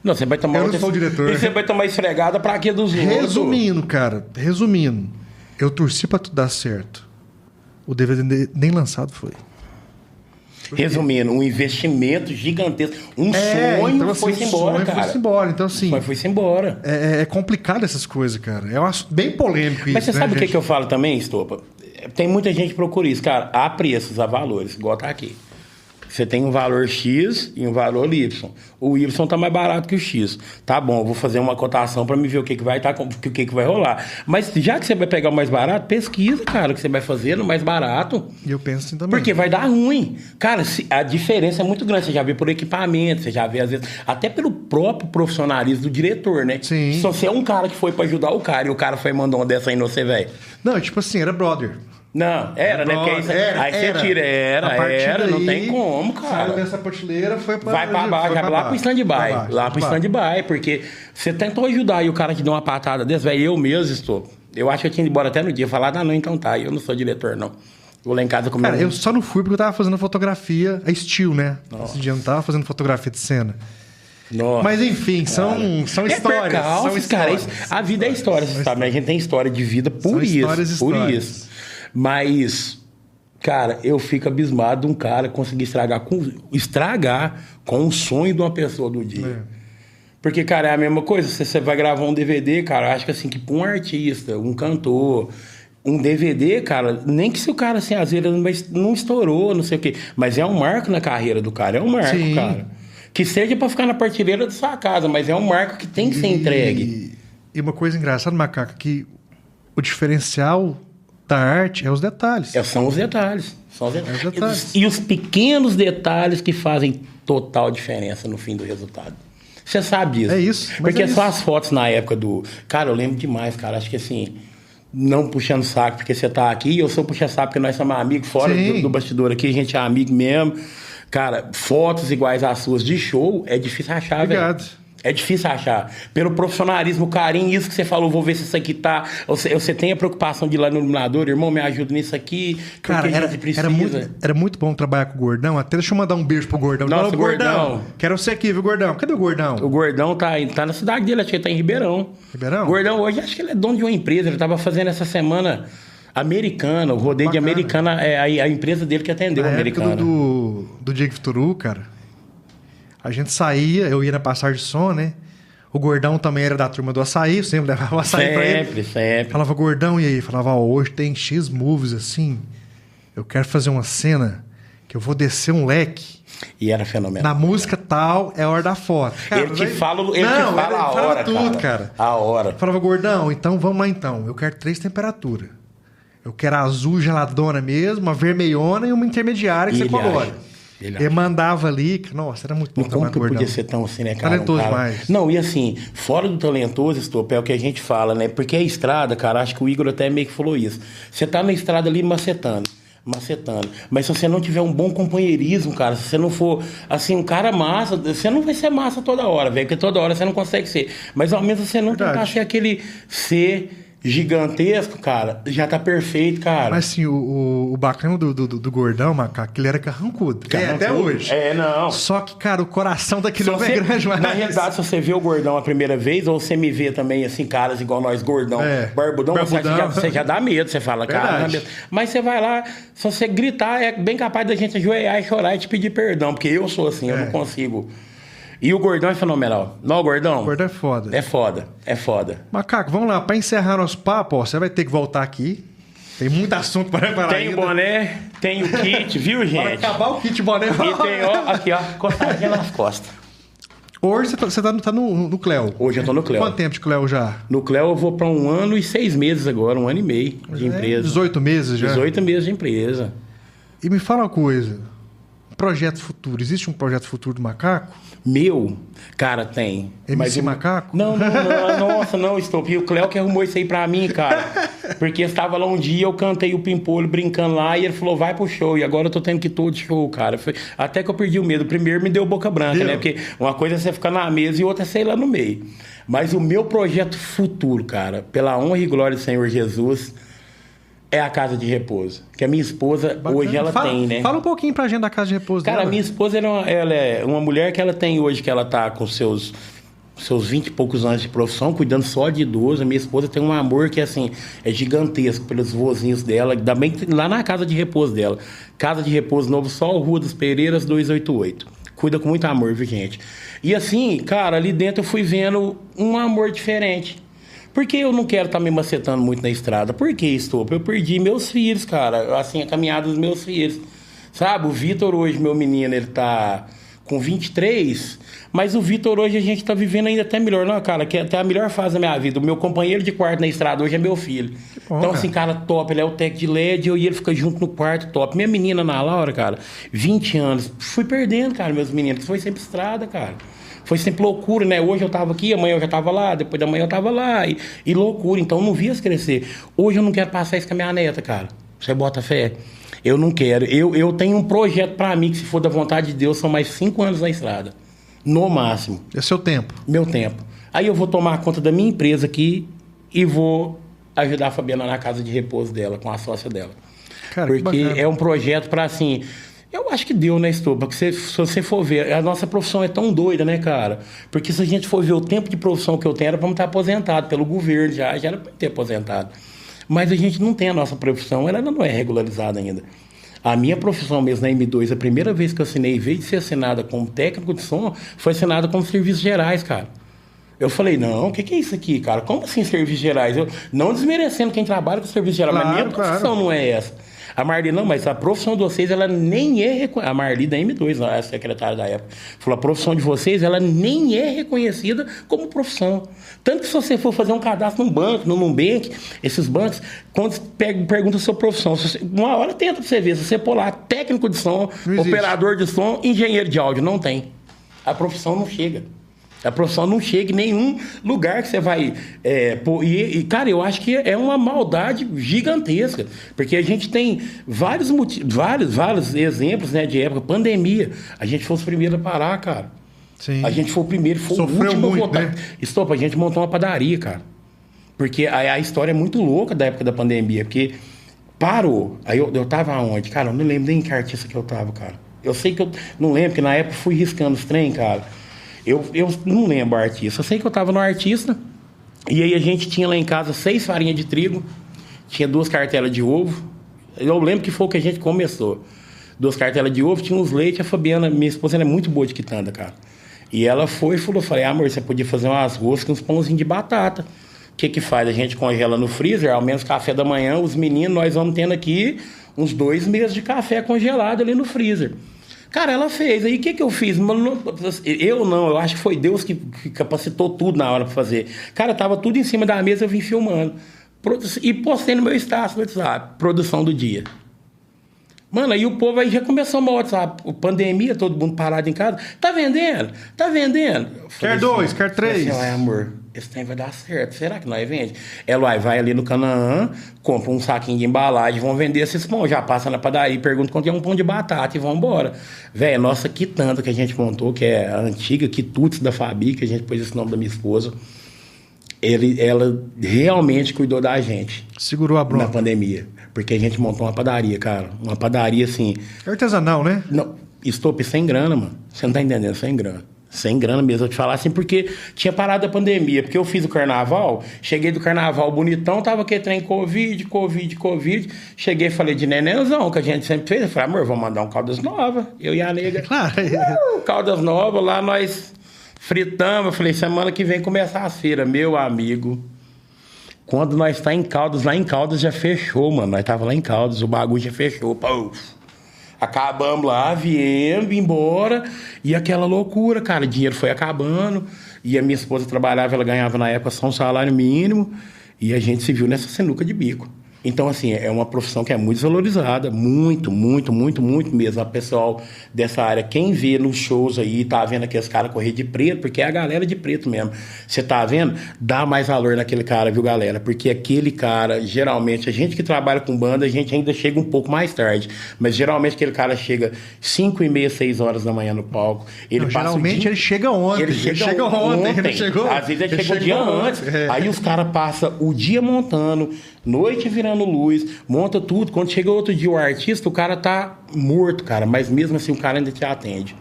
Speaker 3: Não, você vai tomar...
Speaker 1: Eu não sou o diretor.
Speaker 3: E você vai tomar esfregada pra quê dos outros?
Speaker 1: Resumindo, eu torci pra tudo dar certo. O DVD nem lançado foi.
Speaker 3: Resumindo, um investimento gigantesco. Sonho
Speaker 1: então, assim,
Speaker 3: foi-se embora, cara.
Speaker 1: Foi-se embora. Então, assim...
Speaker 3: Foi-se embora.
Speaker 1: É complicado essas coisas, cara. É um assunto bem polêmico isso,
Speaker 3: mas você sabe o
Speaker 1: gente?
Speaker 3: que eu falo também, Estopa? Tem muita gente que procura isso, cara. Há preços, há valores, igual tá aqui. Você tem um valor X e um valor Y. O Y tá mais barato que o X. Tá bom, eu vou fazer uma cotação para me ver o que vai rolar. Mas já que você vai pegar o mais barato, pesquisa, cara, o que você vai fazer no mais barato.
Speaker 1: E eu penso assim também.
Speaker 3: Porque vai dar ruim. Cara, a diferença é muito grande. Você já vê por equipamento, você já vê, às vezes, até pelo próprio profissionalismo do diretor, né?
Speaker 1: Sim.
Speaker 3: Se você é um cara que foi para ajudar o cara e o cara foi mandar uma dessa aí no você, velho.
Speaker 1: Não, tipo assim, era brother.
Speaker 3: Não, era, né? Porque aí você tira, era, não tem como, cara.
Speaker 1: Saiu dessa prateleira, foi pra...
Speaker 3: Vai pra baixo, vai lá pro stand-by. Lá pro stand-by, porque você tentou ajudar e o cara te deu uma patada dessa, velho, eu mesmo estou. Eu acho que eu tinha ido embora até no dia, falar, não, então tá, eu não sou diretor, não. Vou lá em casa comer.
Speaker 1: Cara, eu só não fui porque eu tava fazendo fotografia, a estilo, né?
Speaker 3: Nossa.
Speaker 1: Esse dia eu não tava fazendo fotografia de cena.
Speaker 3: Nossa.
Speaker 1: Mas enfim, são histórias.
Speaker 3: São histórias, cara. A vida é história, você sabe, né? A gente tem história de vida por isso. Mas, cara, eu fico abismado de um cara conseguir estragar com o sonho de uma pessoa do dia. Porque, cara, é a mesma coisa. Você vai gravar um DVD, cara, acho que assim, que pra um artista, um cantor, um DVD, cara, nem que se o cara, assim, às vezes não estourou, não sei o quê, mas é um marco na carreira do cara, é um marco, cara. Que seja pra ficar na prateleira da sua casa, mas é um marco que tem que ser entregue.
Speaker 1: E uma coisa engraçada, Macaco, que o diferencial da arte é os detalhes.
Speaker 3: São os detalhes. São os detalhes.
Speaker 1: É os detalhes.
Speaker 3: E os pequenos detalhes que fazem total diferença no fim do resultado. Você sabe disso.
Speaker 1: É isso. Mas
Speaker 3: Porque
Speaker 1: é
Speaker 3: só
Speaker 1: isso.
Speaker 3: as fotos na época do... Cara, eu lembro demais, cara. Acho que assim... Não puxando saco porque você tá aqui. Eu sou puxa-saco porque nós somos amigos. Fora do bastidor aqui, a gente é amigo mesmo. Cara, fotos iguais às suas de show é difícil achar, velho.
Speaker 1: Obrigado.
Speaker 3: É difícil achar. Pelo profissionalismo, o carinho, isso que você falou, vou ver se isso aqui tá... Você tem a preocupação de ir lá no iluminador, irmão, me ajuda nisso aqui,
Speaker 1: Cara,
Speaker 3: porque a gente precisa.
Speaker 1: era muito bom trabalhar com o Gordão. Até deixa eu mandar um beijo pro Gordão.
Speaker 3: Nossa,
Speaker 1: Fala,
Speaker 3: Gordão.
Speaker 1: Quero você aqui, viu, Gordão? Cadê o Gordão?
Speaker 3: O Gordão tá na cidade dele, acho que ele tá em Ribeirão.
Speaker 1: Ribeirão?
Speaker 3: O Gordão hoje, acho que ele é dono de uma empresa, ele tava fazendo essa semana Americana, o rodeio de
Speaker 1: Bacana.
Speaker 3: Americana, é a empresa dele que atendeu
Speaker 1: Na
Speaker 3: a
Speaker 1: época
Speaker 3: Americana.
Speaker 1: do Diego Vitoru, cara, a gente saía, eu ia na passagem de som, né? O Gordão também era da turma do açaí, eu sempre levava o açaí pra ele.
Speaker 3: Sempre.
Speaker 1: Falava, Gordão, e aí? Falava, ó, hoje tem X moves assim, eu quero fazer uma cena que eu vou descer um leque.
Speaker 3: E era fenomenal.
Speaker 1: Na música tal, é a hora da foto. Cara,
Speaker 3: Ele te
Speaker 1: daí-
Speaker 3: fala,
Speaker 1: Não,
Speaker 3: a
Speaker 1: ele
Speaker 3: hora,
Speaker 1: falava tudo,
Speaker 3: cara. A hora.
Speaker 1: Falava, Gordão, então vamos lá então. Eu quero 3 temperaturas. Eu quero a azul geladona mesmo, uma vermelhona e uma intermediária que
Speaker 3: E
Speaker 1: você
Speaker 3: ele
Speaker 1: colore.
Speaker 3: acha. Ele
Speaker 1: Ele mandava ali, nossa, era muito bom
Speaker 3: Como
Speaker 1: trabalhar
Speaker 3: que
Speaker 1: com o Gordão.
Speaker 3: podia ser tão assim, né, cara?
Speaker 1: Talentoso
Speaker 3: cara...
Speaker 1: demais.
Speaker 3: Não, e assim, fora do talentoso, Stop, é o que a gente fala, né? Porque a estrada, cara, acho que o Igor até meio que falou isso. Você tá na estrada ali macetando. Mas se você não tiver um bom companheirismo, cara, se você não for, assim, um cara massa, você não vai ser massa toda hora, velho, porque toda hora você não consegue ser. Mas ao menos você não
Speaker 1: Verdade.
Speaker 3: tentar ser aquele ser gigantesco, cara, já tá perfeito, cara.
Speaker 1: Mas assim, o bacana do Gordão, Macaco, que ele era carrancudo. É, até hoje.
Speaker 3: Não.
Speaker 1: Só que, cara, o coração daquele
Speaker 3: Se
Speaker 1: homem é grande, mas...
Speaker 3: Na realidade, se você vê o Gordão a primeira vez, ou você me vê também, assim, caras igual nós, Gordão, Barbudão, você já dá medo, você fala, cara,
Speaker 1: Verdade.
Speaker 3: dá medo. Mas você vai lá, se você gritar, é bem capaz da gente ajoelhar e chorar e te pedir perdão, porque eu sou assim, eu não consigo. E o Gordão é fenomenal. Não, o Gordão?
Speaker 1: O Gordão é foda.
Speaker 3: É foda.
Speaker 1: Macaco, vamos lá, pra encerrar nosso papo, ó, você vai ter que voltar aqui. Tem muito assunto para falar
Speaker 3: Tem o
Speaker 1: ainda.
Speaker 3: boné, tem o kit, viu,
Speaker 1: Para
Speaker 3: gente?
Speaker 1: acabar o kit boné.
Speaker 3: E tem, ó, aqui, ó, coçadinha nas costas.
Speaker 1: Hoje você tá no Cleo.
Speaker 3: Hoje eu tô no Cleo.
Speaker 1: Quanto tempo de Cleo já?
Speaker 3: No Cleo eu vou pra 1 ano e 6 meses agora, 1 ano e meio de empresa.
Speaker 1: 18 meses já?
Speaker 3: 18 meses de empresa.
Speaker 1: E me fala uma coisa. Projeto futuro. Existe um projeto futuro do Macaco?
Speaker 3: Meu, cara, tem.
Speaker 1: MC
Speaker 3: eu-
Speaker 1: Macaco?
Speaker 3: Não, nossa, não, Stop. E o Cléo que arrumou isso aí pra mim, cara. Porque estava lá um dia, eu cantei o Pimpolho brincando lá e ele falou, vai pro show. E agora eu tô tendo que ir todo show, cara. Até que eu perdi o medo. O primeiro me deu boca branca,
Speaker 1: Deu.
Speaker 3: né? Porque uma coisa é você ficar na mesa e outra é você ir lá no meio. Mas o meu projeto futuro, cara, pela honra e glória do Senhor Jesus, é a Casa de Repouso. Que a minha esposa,
Speaker 1: Bacana.
Speaker 3: hoje ela tem, né?
Speaker 1: Fala um pouquinho pra gente da Casa de Repouso
Speaker 3: Cara,
Speaker 1: dela.
Speaker 3: a minha esposa ela é uma mulher que ela tem hoje, que ela tá com seus 20 e poucos anos de profissão, cuidando só de idoso. A minha esposa tem um amor que, assim, é gigantesco pelos vozinhos dela, ainda bem que lá na Casa de Repouso dela. Casa de Repouso Novo Sol, Rua dos Pereiras, 288. Cuida com muito amor, viu, gente? E assim, cara, ali dentro eu fui vendo um amor diferente. Por que eu não quero estar me macetando muito na estrada? Por que, Stop? Eu perdi meus filhos, cara. Assim, a caminhada dos meus filhos. Sabe, o Vitor hoje, meu menino, ele tá com 23, mas o Vitor hoje a gente tá vivendo ainda até melhor. Não, cara, que é até a melhor fase da minha vida. O meu companheiro de quarto na estrada hoje é meu filho.
Speaker 1: bom,
Speaker 3: Então,
Speaker 1: cara.
Speaker 3: assim, cara, top. Ele é o tech de LED e ele fica junto no quarto, top. Minha menina, Ana Laura, cara, 20 anos. Fui perdendo, cara, meus meninos. Foi sempre estrada, cara. Foi sempre loucura, né? Hoje eu tava aqui, amanhã eu já tava lá, depois da manhã eu tava lá. E loucura, então eu não vi as crescer. Hoje eu não quero passar isso com a minha neta, cara. Você bota fé? Eu não quero. Eu tenho um projeto pra mim que, se for da vontade de Deus, são mais 5 anos na estrada. No máximo.
Speaker 1: É seu tempo.
Speaker 3: Meu tempo. Aí eu vou tomar conta da minha empresa aqui e vou ajudar a Fabiana na casa de repouso dela, com a sócia dela.
Speaker 1: Cara, que
Speaker 3: Porque
Speaker 1: bacana.
Speaker 3: é um projeto pra, assim... Eu acho que deu, né, Estopa? Porque se você for ver, a nossa profissão é tão doida, né, cara? Porque se a gente for ver o tempo de profissão que eu tenho, era pra me estar aposentado pelo governo, já era pra me ter aposentado. Mas a gente não tem a nossa profissão, ela não é regularizada ainda. A minha profissão mesmo na M2, a primeira vez que eu assinei, em vez de ser assinada como técnico de som, foi assinada como serviços gerais, cara. Eu falei, não, o que é isso aqui, cara? Como assim serviços gerais? Eu, não desmerecendo quem trabalha com serviços gerais, mas a minha
Speaker 1: Claro,
Speaker 3: profissão não é essa. A Marli, não, mas a profissão de vocês, ela nem é reconhecida. A Marli da M2, a secretária da época, falou, a profissão de vocês, ela nem é reconhecida como profissão. Tanto que se você for fazer um cadastro num banco, no Nubank, esses bancos, quando pergunta a sua profissão, uma hora tenta pra você ver, se você pôr lá técnico de som, operador de som, engenheiro de áudio, não tem. A profissão não chega. A profissão não chega em nenhum lugar que você vai... cara, eu acho que é uma maldade gigantesca. Porque a gente tem vários exemplos, né, de época. Pandemia. A gente foi os primeiros a parar, cara.
Speaker 1: Sim.
Speaker 3: A gente foi o primeiro, foi
Speaker 1: Sofreu
Speaker 3: o último
Speaker 1: muito,
Speaker 3: a votar.
Speaker 1: né?
Speaker 3: Stop, a gente montou uma padaria, cara. Porque a história é muito louca da época da pandemia. Porque parou. Aí eu tava aonde? Cara, eu não lembro nem que artista que eu tava, cara. Eu sei que eu não lembro, porque na época eu fui riscando os trem, cara. Eu não lembro o artista. Eu sei que eu tava no artista. E aí a gente tinha lá em casa 6 farinhas de trigo. Tinha 2 cartelas de ovo. Eu lembro que foi o que a gente começou. 2 cartelas de ovo, tinha uns leite. A Fabiana, minha esposa, ela é muito boa de quitanda, cara. E ela foi e falou, falei, amor, você podia fazer umas roscas, uns pãozinhos de batata. O que faz? A gente congela no freezer, ao menos café da manhã, os meninos, nós vamos tendo aqui uns 2 meses de café congelado ali no freezer. Cara, ela fez. Aí o que eu fiz? Eu acho que foi Deus que capacitou tudo na hora pra fazer. Cara, tava tudo em cima da mesa, eu vim filmando. E postei no meu status no WhatsApp, produção do dia. Mano, aí o povo aí já começou no WhatsApp, pandemia, todo mundo parado em casa. Tá vendendo? Tá vendendo?
Speaker 1: Quer 2, quer 3.
Speaker 3: Assim, amor, esse trem vai dar certo. Será que nós vende? Ela vai ali no Canaã, compra um saquinho de embalagem, vão vender esses pão. Já passa na padaria, pergunta quanto é um pão de batata e vão embora. Velho, nossa quitanda que a gente montou, que é a antiga quitutes da Fabi, que a gente pôs esse nome da minha esposa. Ela realmente cuidou da gente.
Speaker 1: Segurou a bronca.
Speaker 3: Na pandemia. Porque a gente montou uma padaria, cara. Uma padaria assim...
Speaker 1: Artesanal, né?
Speaker 3: Não, estope sem grana, mano. Você não tá entendendo, sem grana. Sem grana mesmo, eu te falar assim, porque tinha parado a pandemia. Porque eu fiz o carnaval, cheguei do carnaval bonitão, tava aquele trem Covid. Cheguei e falei de nenenzão, que a gente sempre fez. Eu falei, amor, vamos mandar um Caldas Nova. Eu e a nega.
Speaker 1: Claro.
Speaker 3: Caldas Nova, lá nós fritamos. Eu falei, semana que vem começar as feiras, meu amigo. Quando nós tá em Caldas, lá em Caldas já fechou, mano. Nós tava lá em Caldas, o bagulho já fechou. Pô. Acabamos lá, viemos embora. E aquela loucura, cara. O dinheiro foi acabando. E a minha esposa trabalhava, ela ganhava na época só um salário mínimo. E a gente se viu nessa sinuca de bico. Então, assim, é uma profissão que é muito desvalorizada. Muito mesmo. A pessoal dessa área, quem vê nos shows aí, tá vendo aqueles caras correr de preto, porque é a galera de preto mesmo. Você tá vendo? Dá mais valor naquele cara, viu, galera? Porque aquele cara, geralmente, a gente que trabalha com banda, a gente ainda chega um pouco mais tarde. Mas, geralmente, aquele cara chega 5h30, 6 horas da manhã no palco.
Speaker 1: Geralmente, ele chega ontem.
Speaker 3: Ele chega ontem.
Speaker 1: Ele chegou,
Speaker 3: às vezes, ele chegou o dia antes.
Speaker 1: É.
Speaker 3: Aí, os caras passam o dia montando, noite virando luz, monta tudo. Quando chega outro dia o artista, o cara tá morto, cara. Mas mesmo assim o cara ainda te atende.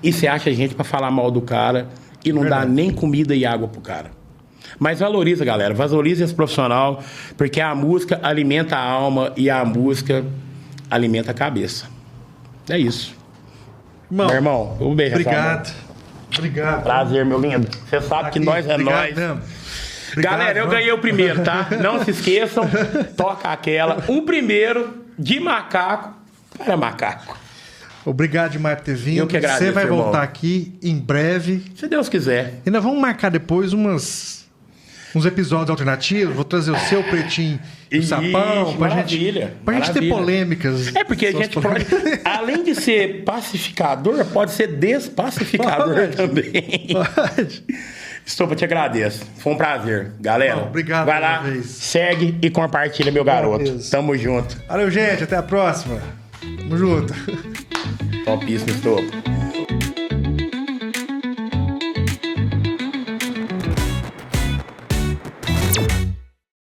Speaker 3: E você acha gente pra falar mal do cara e não dá nem comida e água pro cara. Mas valoriza, galera. Valoriza esse profissional, porque a música alimenta a alma e a música alimenta a cabeça. É isso. Meu irmão, um beijo.
Speaker 1: Obrigado.
Speaker 3: Prazer, meu lindo. Você sabe que nós é nós. Galera, eu ganhei o primeiro, tá? Não se esqueçam, toca aquela. O primeiro de macaco para macaco.
Speaker 1: Obrigado demais por ter vindo.
Speaker 3: Eu que agradeço,
Speaker 1: Você vai
Speaker 3: irmão.
Speaker 1: voltar aqui em breve.
Speaker 3: Se Deus quiser.
Speaker 1: E nós vamos marcar depois uns episódios alternativos. Vou trazer o seu pretinho e o sapão pra gente ter polêmicas.
Speaker 3: É porque a gente pode, além de ser pacificador, pode ser despacificador também.
Speaker 1: Pode.
Speaker 3: Estou, te agradeço. Foi um prazer. Galera,
Speaker 1: obrigado.
Speaker 3: Vai lá, segue e compartilha, meu garoto.
Speaker 1: Beleza.
Speaker 3: Tamo junto.
Speaker 1: Valeu, gente. Até a próxima. Tamo junto.
Speaker 3: Topíssimo, estou.